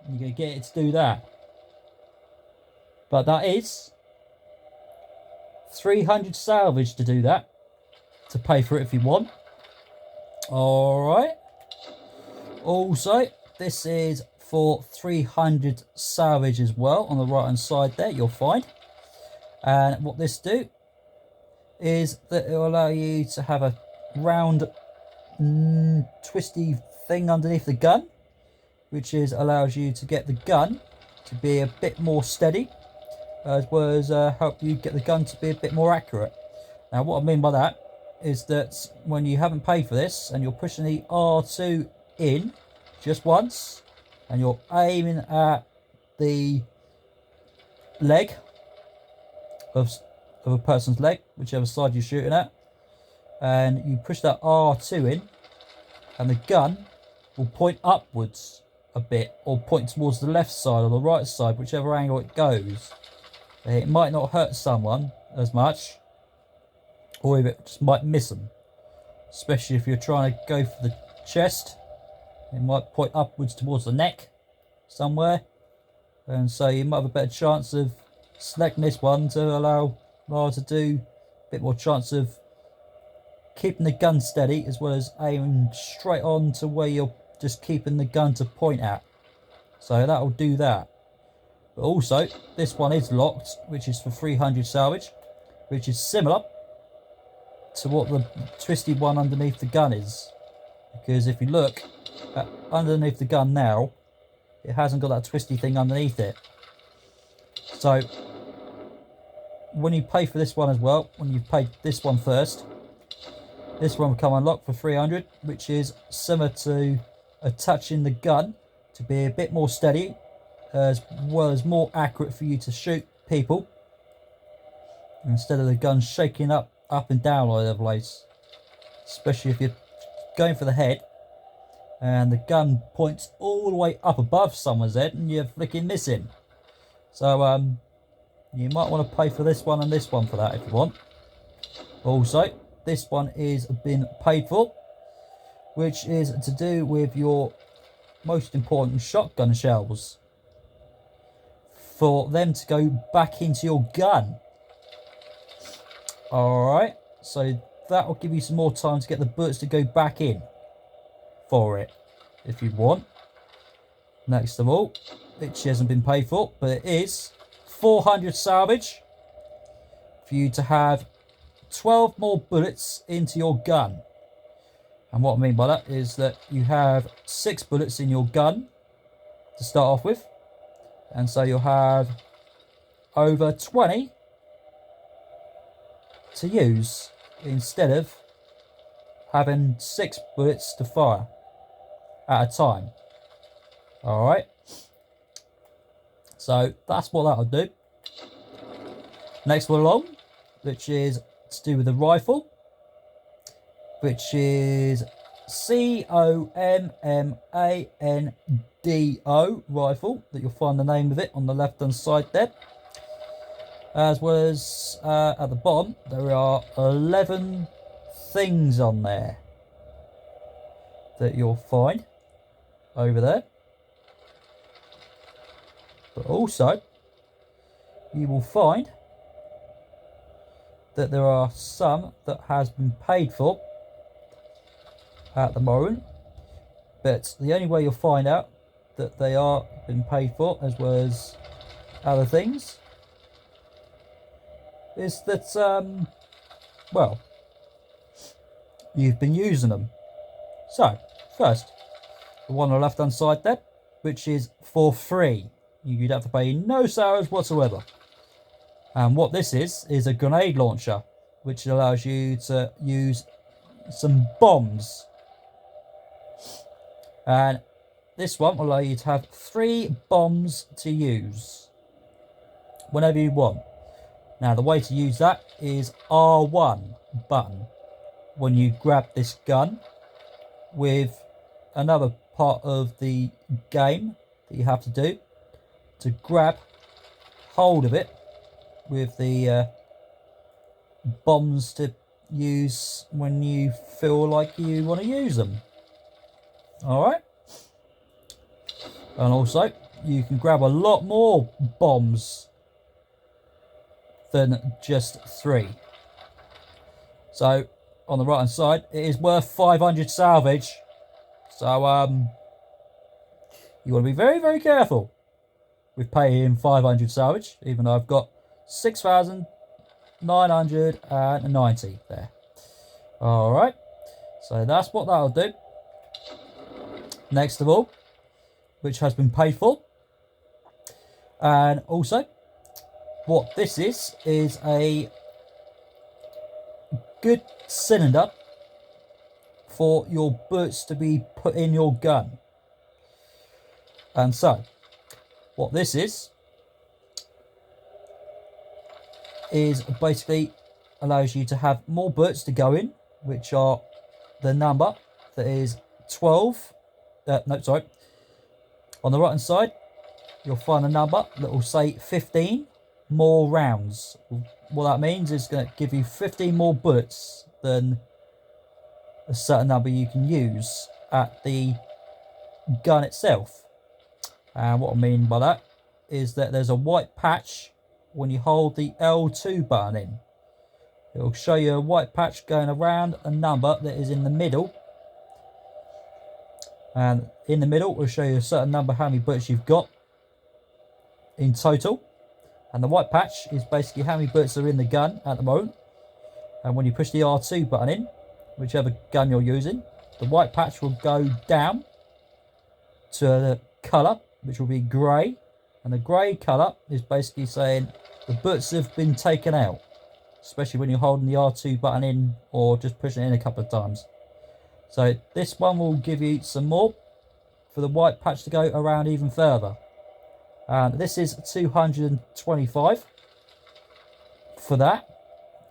You're going to get it to do that. But that is 300 salvage to do that, to pay for it if you want. Alright. Also, this is for 300 salvage as well on the right hand side there, you'll find. And what this do is that it will allow you to have a round twisty thing underneath the gun, which is allows you to get the gun to be a bit more steady, as well as help you get the gun to be a bit more accurate. Now what I mean by that is that when you haven't paid for this and you're pushing the R2 in just once and you're aiming at the leg of a person's leg, whichever side you're shooting at, and you push that R2 in and the gun will point upwards a bit, or point towards the left side or the right side, whichever angle it goes, it might not hurt someone as much, or if it just might miss them. Especially if you're trying to go for the chest, it might point upwards towards the neck somewhere, and so you might have a better chance of selecting this one to allow Lara to do a bit more chance of keeping the gun steady, as well as aiming straight on to where you're just keeping the gun to point at. So that will do that. But also, this one is locked, which is for 300 salvage, which is similar to what the twisty one underneath the gun is. Because if you look at underneath the gun now, it hasn't got that twisty thing underneath it. So when you pay for this one as well, when you've paid this one first, this one will come unlocked for 300, which is similar to attaching the gun to be a bit more steady, as well as more accurate for you to shoot people, instead of the gun shaking up and down all over the place. Especially if you're going for the head and the gun points all the way up above someone's head and you're flicking missing. So you might want to pay for this one and this one for that if you want. Also, this one is been paid for, which is to do with your most important shotgun shells, for them to go back into your gun. Alright, so that will give you some more time to get the bullets to go back in for it, if you want. Next of all, which hasn't been paid for, but it is 400 salvage for you to have 12 more bullets into your gun. And what I mean by that is that you have 6 bullets in your gun to start off with, and so you'll have over 20 to use instead of having 6 bullets to fire at a time. Alright, so that's what that'll do. Next one along, which is to do with the rifle, which is COMMANDO rifle, that you'll find the name of it on the left hand side there. As well as at the bottom, there are 11 things on there that you'll find over there. But also, you will find that there are some that has been paid for at the moment, but the only way you'll find out that they are been paid for, as well as other things, is that well, you've been using them. So first, the one on the left hand side there, which is for free. You'd have to pay no salary whatsoever. And what this is a grenade launcher, which allows you to use some bombs. And this one will allow you to have 3 bombs to use whenever you want. Now the way to use that is R1 button when you grab this gun, with another part of the game that you have to do to grab hold of it with the bombs to use when you feel like you want to use them. Alright, and also you can grab a lot more bombs than just 3. So on the right hand side, it is worth 500 salvage, so you want to be very, very careful with paying 500 salvage, even though I've got 6,990 there. Alright, so that's what that'll do. Next of all, which has been paid for, and also what this is a good cylinder for your bullets to be put in your gun. And so what this is basically allows you to have more bullets to go in, which are the number that is 12. On the right hand side, you'll find a number that will say 15 more rounds. What that means is going to give you 15 more bullets than a certain number you can use at the gun itself. And what I mean by that is that there's a white patch when you hold the L2 button in. It will show you a white patch going around a number that is in the middle. And in the middle will show you a certain number, how many bullets you've got in total. And the white patch is basically how many bullets are in the gun at the moment. And when you push the R2 button in, whichever gun you're using, the white patch will go down to the colour, which will be grey. And the grey colour is basically saying the bullets have been taken out, especially when you're holding the R2 button in or just pushing it in a couple of times. So this one will give you some more for the white patch to go around even further. And this is 225 for that,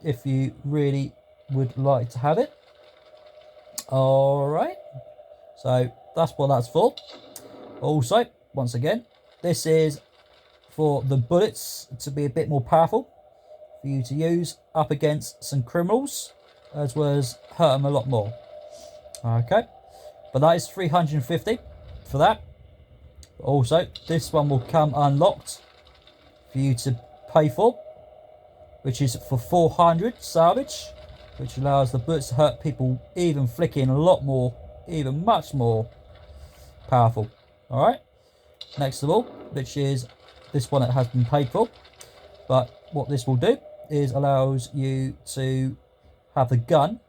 if you really would like to have it. Alright, so that's what that's for. Also, once again, this is for the bullets to be a bit more powerful for you to use up against some criminals, as well as hurt them a lot more. Okay, but that is 350 for that. Also, this one will come unlocked for you to pay for, which is for 400 salvage, which allows the bullets to hurt people even flicking a lot more, even much more powerful. Alright, next of all, which is this one that has been paid for, but what this will do is allows you to have the gun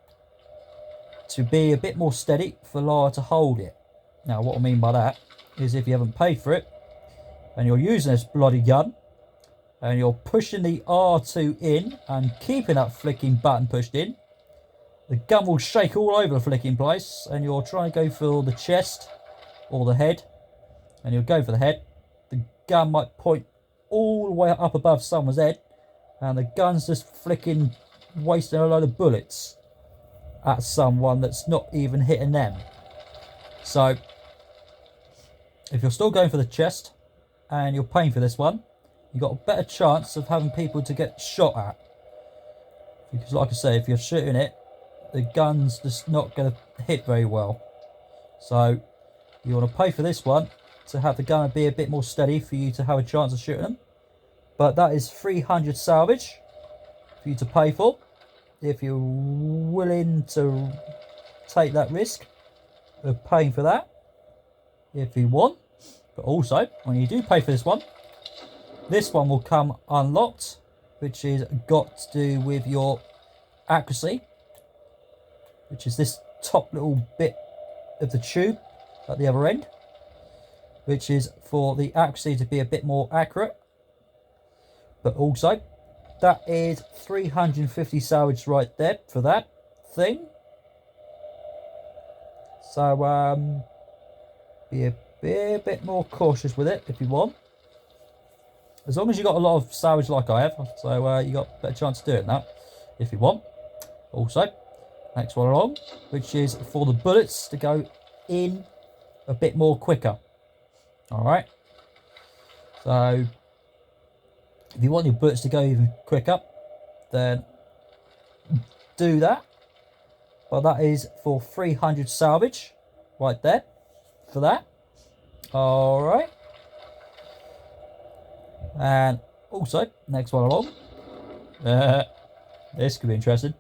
to be a bit more steady for Lara to hold it. Now what I mean by that is, if you haven't paid for it and you're using this bloody gun and you're pushing the R2 in and keeping that flicking button pushed in, the gun will shake all over the flicking place, and you're trying to go for the chest or the head, and you'll go for the head. The gun might point all the way up above someone's head, and the gun's just flicking, wasting a load of bullets at someone that's not even hitting them. So if you're still going for the chest and you're paying for this one, you've got a better chance of having people to get shot at, because like I say, if you're shooting it, the gun's just not going to hit very well. So you want to pay for this one to have the gun be a bit more steady for you to have a chance of shooting them. But that is 300 salvage for you to pay for, if you're willing to take that risk of paying for that, if you want. But also, when you do pay for this one will come unlocked, which is got to do with your accuracy, which is this top little bit of the tube at the other end, which is for the accuracy to be a bit more accurate. But also, that is 350 salvage right there for that thing. So be a bit more cautious with it if you want, as long as you got a lot of salvage like I have. So you got a better chance of doing that if you want. Also, next one along, which is for the bullets to go in a bit more quicker. Alright, so if you want your bullets to go even quicker, then do that. But that is for 300 salvage right there for that. Alright, and also next one along, this could be interesting.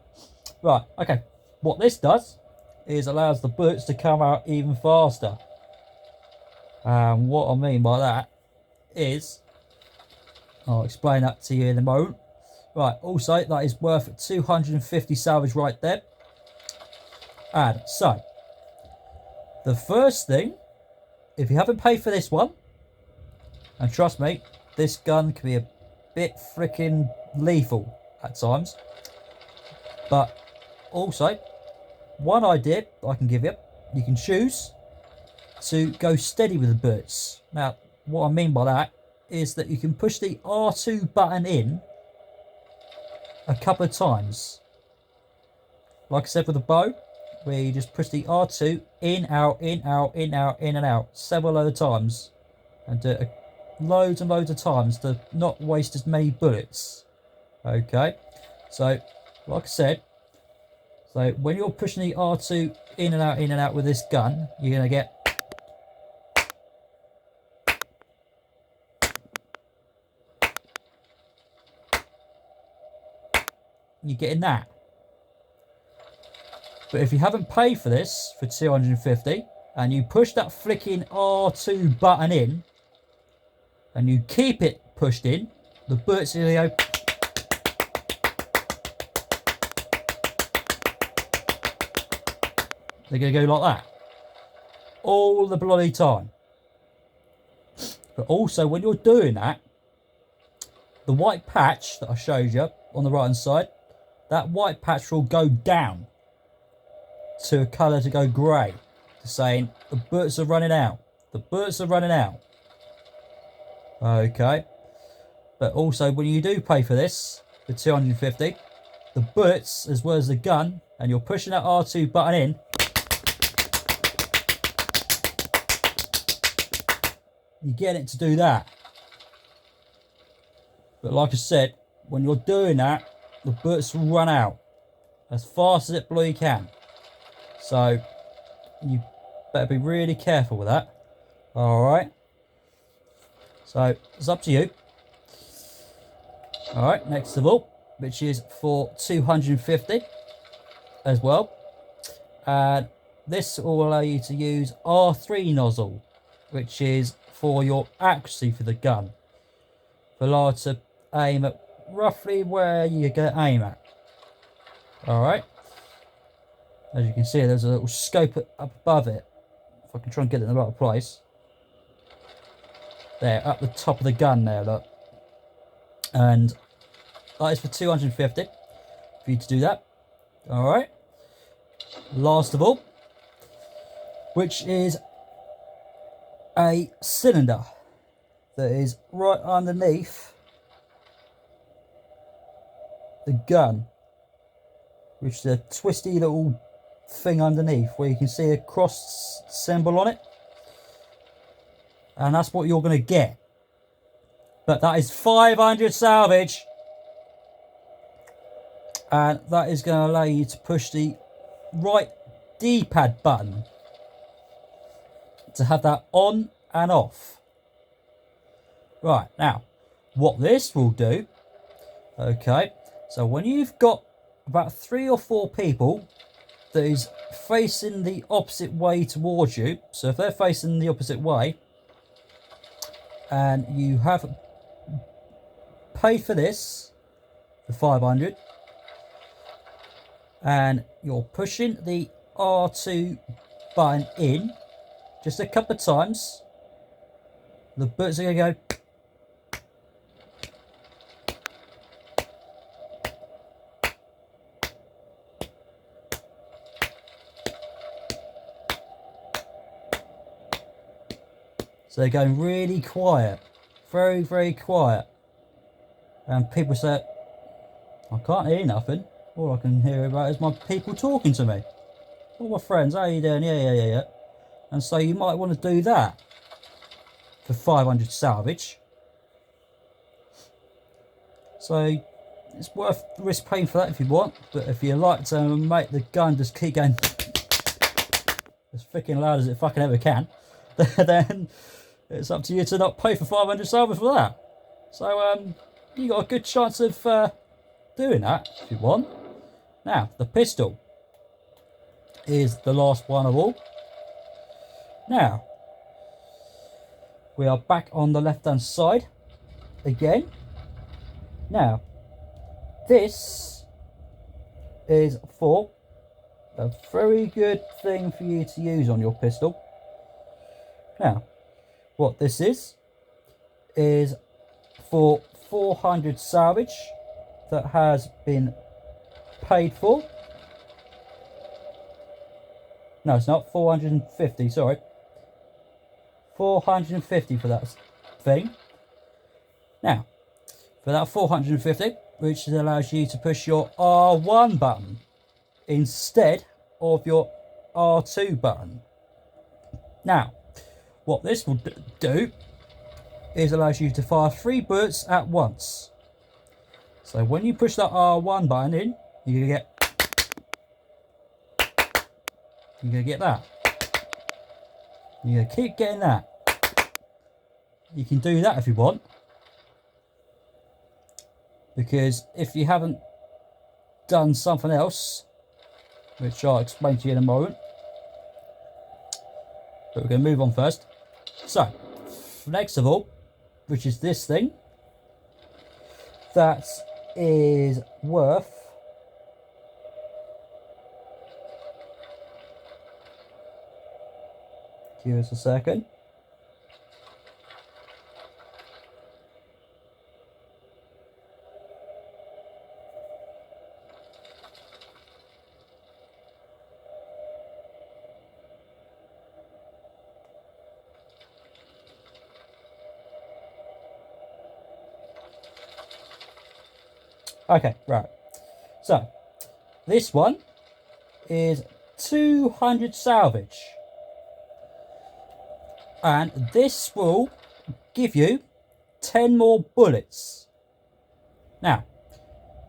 Right, okay, what this does is allows the bullets to come out even faster. And what I mean by that is, I'll explain that to you in a moment. Right, also that is worth 250 salvage right there. And so, the first thing, if you haven't paid for this one, and trust me, this gun can be a bit freaking lethal at times. But also, one idea I can give you, you can choose to go steady with the bullets. Now, what I mean by that is that you can push the R2 button in a couple of times. Like I said with the bow, where you just push the R2 in, out, in, out, in, out, in and out several other times. and do it loads and loads of times to not waste as many bullets. Okay, so like I said, so when you're pushing the R2 in and out with this gun, you're going to get you're getting that. But if you haven't paid for this for 250 and you push that flicking R2 button in and you keep it pushed in, the bullets are going to go they're going to go like that all the bloody time. But also when you're doing that, the white patch that I showed you on the right hand side, that white patch will go down to a colour to go grey, to saying the bullets are running out. The bullets are running out. Okay. But also when you do pay for this, for 250, the bullets as well as the gun, and you're pushing that R2 button in, you get it to do that. But like I said, when you're doing that, the bullets will run out as fast as it bloody can. So you better be really careful with that. Alright. So it's up to you. Alright, next of all, which is for 250 as well. And this will allow you to use R3 nozzle, which is for your accuracy for the gun. For allowed to aim at roughly where you're going to aim at. Alright. As you can see, there's a little scope up above it. If I can try and get it in the right place. There, up the top of the gun there, look. And that is for 250 for you to do that. Alright. Last of all, which is a cylinder that is right underneath the gun, which is a twisty little thing underneath where you can see a cross symbol on it, and that's what you're going to get. But that is 500 salvage, and that is going to allow you to push the right D-pad button to have that on and off. Right, now what this will do, okay, so when you've got about 3 or 4 people that is facing the opposite way towards you, so if they're facing the opposite way and you have paid for this for 500 and you're pushing the R2 button in just a couple of times, the bullets are going to go so they're going really quiet, very, very quiet. And people say, I can't hear nothing. All I can hear about is my people talking to me. All my friends, how you doing? Yeah. And so you might want to do that for 500 salvage. So it's worth risk paying for that if you want. But if you like to make the gun just keep going as freaking loud as it fucking ever can, then it's up to you to not pay for 500 salvage for that. So you got a good chance of doing that if you want. Now the pistol is the last one of all. Now we are back on the left hand side again. Now this is for a very good thing for you to use on your pistol. Now what this is for 400 salvage that has been paid for. No, it's not 450, sorry. 450 for that thing. Now, for that 450, which allows you to push your R1 button instead of your R2 button. Now, what this will do is allows you to fire 3 bullets at once. So when you push that R1 button in, you're gonna get that. You're gonna keep getting that. You can do that if you want, because if you haven't done something else, which I'll explain to you in a moment, but we're going to move on first. So next of all, which is this thing, that is worth give us a second. Okay, right. So this one is 200 salvage. And this will give you 10 more bullets. Now,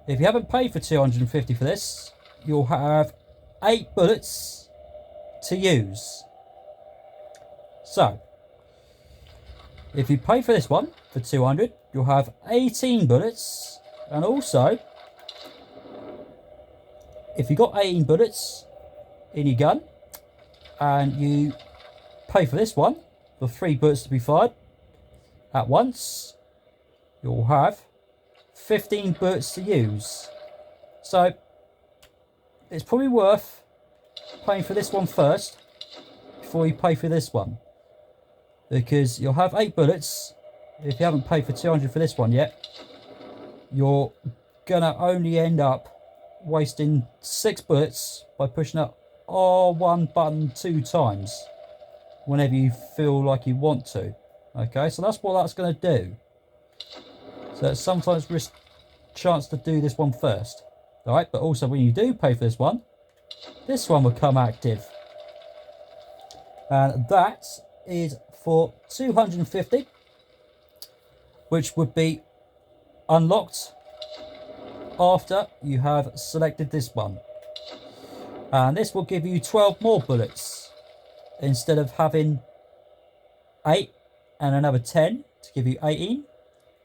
if you haven't paid for 250 for this, you'll have 8 bullets to use. So, if you pay for this one for 200, you'll have 18 bullets. And also, if you got 18 bullets in your gun and you pay for this one for 3 bullets to be fired at once, you'll have 15 bullets to use. So it's probably worth paying for this one first before you pay for this one, because you'll have 8 bullets. If you haven't paid for 200 for this one yet, you're gonna only end up wasting 6 bullets by pushing that R1 button 2 times whenever you feel like you want to. Okay, so that's what that's going to do. So it's sometimes risk chance to do this one first. Alright, but also when you do pay for this one will come active. And that is for 250, which would be unlocked after you have selected this one. And this will give you 12 more bullets instead of having 8 and another 10 to give you 18,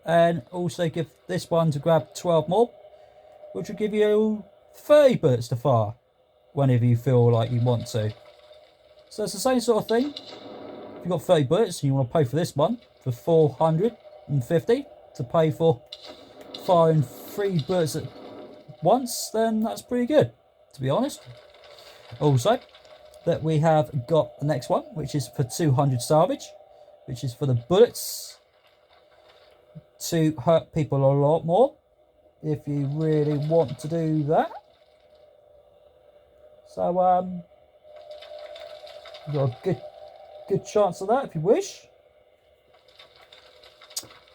and also give this one to grab 12 more, which will give you 30 bullets to fire whenever you feel like you want to. So it's the same sort of thing. If you've got 30 bullets and you want to pay for this one for 450 to pay for firing 3 bullets at once, then that's pretty good, to be honest. Also, that we have got the next one, which is for 200 salvage, which is for the bullets to hurt people a lot more if you really want to do that. So you've got a good chance of that if you wish.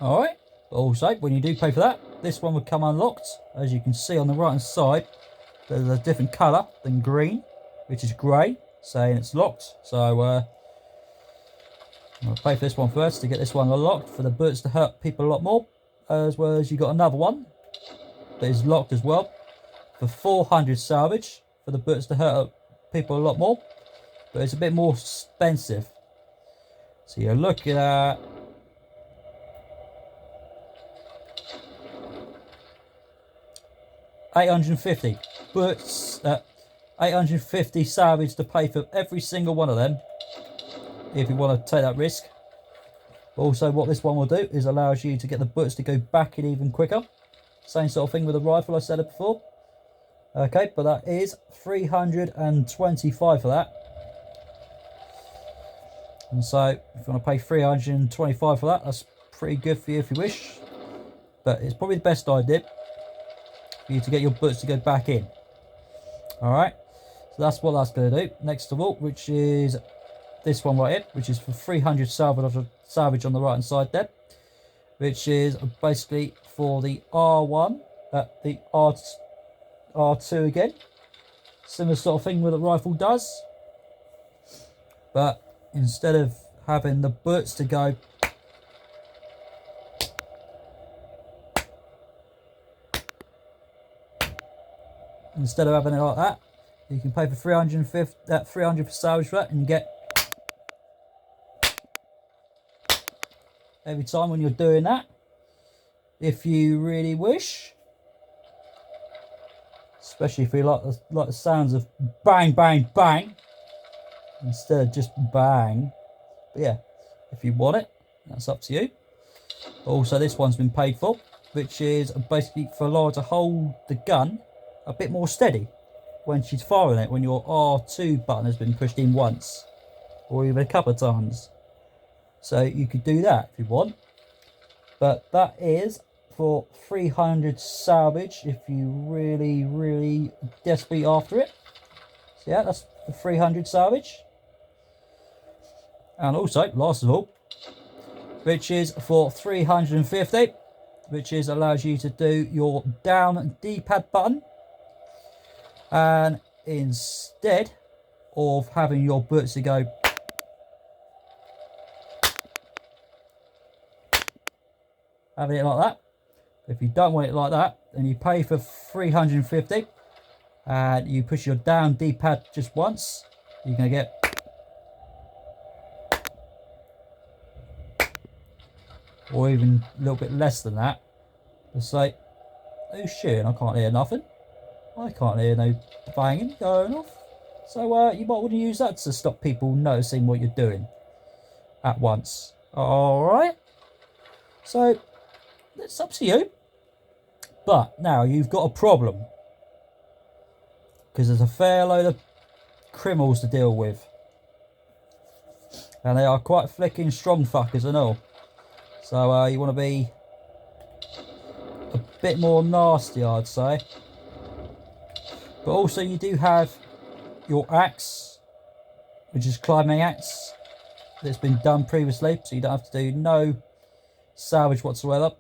Alright, also when you do pay for that, this one would come unlocked. As you can see on the right hand side, there's a different colour than green, which is grey, saying it's locked. So I'm going to pay for this one first to get this one unlocked for the bullets to hurt people a lot more, as well as you got another one that is locked as well for 400 salvage for the bullets to hurt people a lot more, but it's a bit more expensive. So you're looking at $850 bullets, 850 salvage to pay for every single one of them if you want to take that risk. Also, what this one will do is allows you to get the bullets to go back in even quicker. Same sort of thing with the rifle, I said it before. Okay, but that is 325 for that. And so if you want to pay 325 for that, that's pretty good for you if you wish. But it's probably the best idea for you to get your bullets to go back in. Alright, so that's what that's going to do. Next of all, which is this one right here, which is for 300 salvage on the right hand side there, which is basically for the R1, the R2 again. Similar sort of thing with the rifle does, but instead of having the bullets to go instead of having it like that, you can pay for 300 for salvage for that, and you get every time when you're doing that, if you really wish. Especially if you like the sounds of bang, bang, bang, instead of just bang. But yeah, if you want it, that's up to you. Also, this one's been paid for, which is basically for Lara to hold the gun a bit more steady when she's firing it, when your R2 button has been pushed in once, or even a couple of times. So you could do that if you want. But that is for 300 salvage if you really, really desperately after it. So yeah, that's the 300 salvage. And also, last of all, which is for 350, which is allows you to do your down D-pad button. And instead of having your bullets to go having it like that, if you don't want it like that, then you pay for 350 and you push your down D-pad just once, you're going to get or even a little bit less than that. Let's say, oh shit, I can't hear nothing. I can't hear no banging going off. So you might want to use that to stop people noticing what you're doing at once. Alright. So, it's up to you. But now you've got a problem. Because there's a fair load of criminals to deal with. And they are quite flicking strong fuckers and all. So you want to be a bit more nasty, I'd say. But also you do have your axe, which is climbing axe, that's been done previously, so you don't have to do no salvage whatsoever.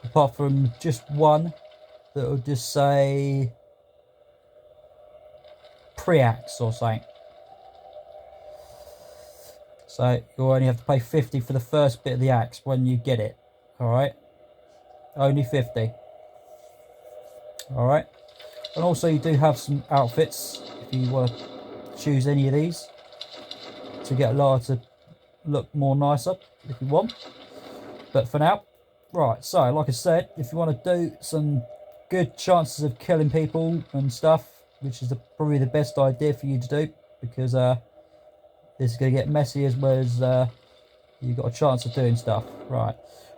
Apart from just one that will just say pre-axe or something. So you only have to pay 50 for the first bit of the axe when you get it. Alright? Only 50. Alright? And also you do have some outfits if you want to choose any of these to get Lara to look more nicer if you want. But for now, right, so like I said, if you want to do some good chances of killing people and stuff, which is probably the best idea for you to do, because this is going to get messy as well as you've got a chance of doing stuff. Right,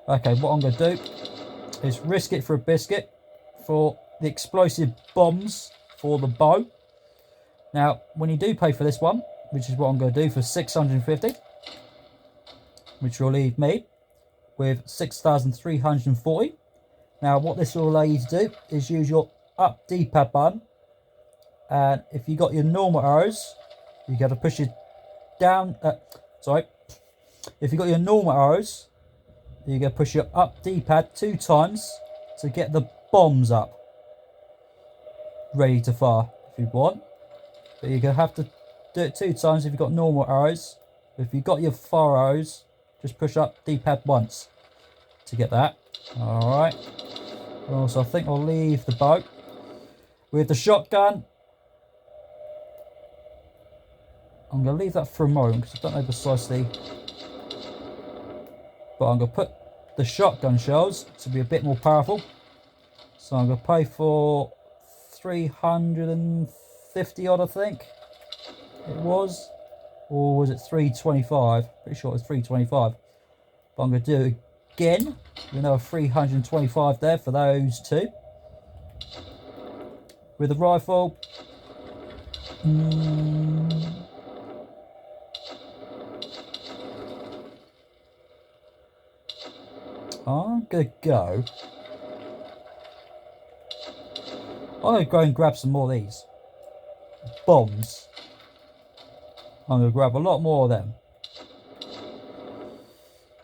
okay, what I'm going to do is risk it for a biscuit for the explosive bombs for the bow. Now, when you do pay for this one, which is what I'm going to do for 650, which will leave me with 6,340. Now, what this will allow you to do is use your up D-pad button, and if you got your normal arrows, you got to push it down. If you got your normal arrows, you got to push your up D-pad 2 times to get the bombs up, ready to fire if you want. But you're gonna have to do it 2 times if you've got normal arrows. If you've got your fire arrows, just push up D-pad once to get that. Alright. Also, I think I'll leave the bow. With the shotgun, I'm going to leave that for a moment because I don't know precisely. But I'm going to put the shotgun shells to be a bit more powerful. So I'm going to pay for 350 odd, I think it was. Or was it 325? Pretty sure it was 325. But I'm going to do it again. Another 325 there for those 2. With the rifle. I'm going to go. I'm going to go and grab some more of these bombs. I'm going to grab a lot more of them.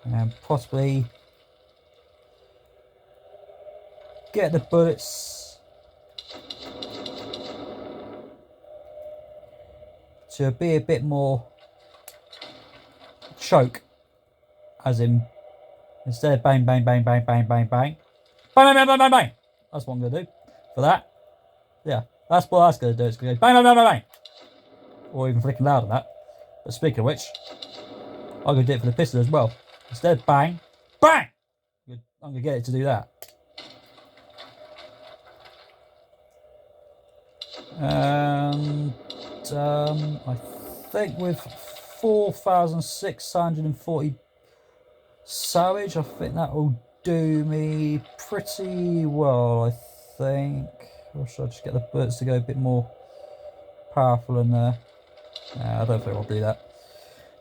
And possibly get the bullets to be a bit more choke, as in instead of bang, bang, bang, bang, bang, bang, bang, bang, bang, bang, bang, bang, bang. That's what I'm going to do for that. Yeah, that's what that's going to do. It's going to go bang, bang, bang, bang, bang. Or even flicking louder than that. But speaking of which, I'm going to do it for the pistol as well. Instead of bang, bang! I'm going to get it to do that. And I think with 4,640 salvage, I think that will do me pretty well, I think. Or should I just get the bullets to go a bit more powerful in there? Nah, I don't think we'll do that.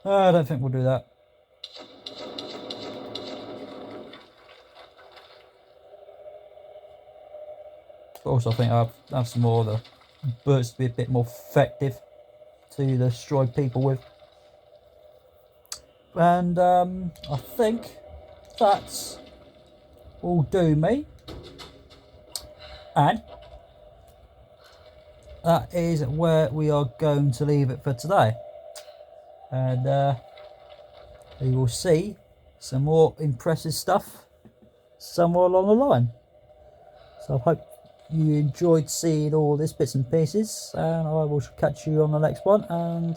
I don't think we'll do that. But also I think I'll have some more of the bullets to be a bit more effective to destroy people with. And I think that's will do me. And that is where we are going to leave it for today. And we will see some more impressive stuff somewhere along the line. So I hope you enjoyed seeing all this bits and pieces, and I will catch you on the next one, and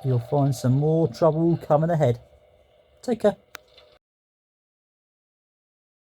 you'll find some more trouble coming ahead. Take care.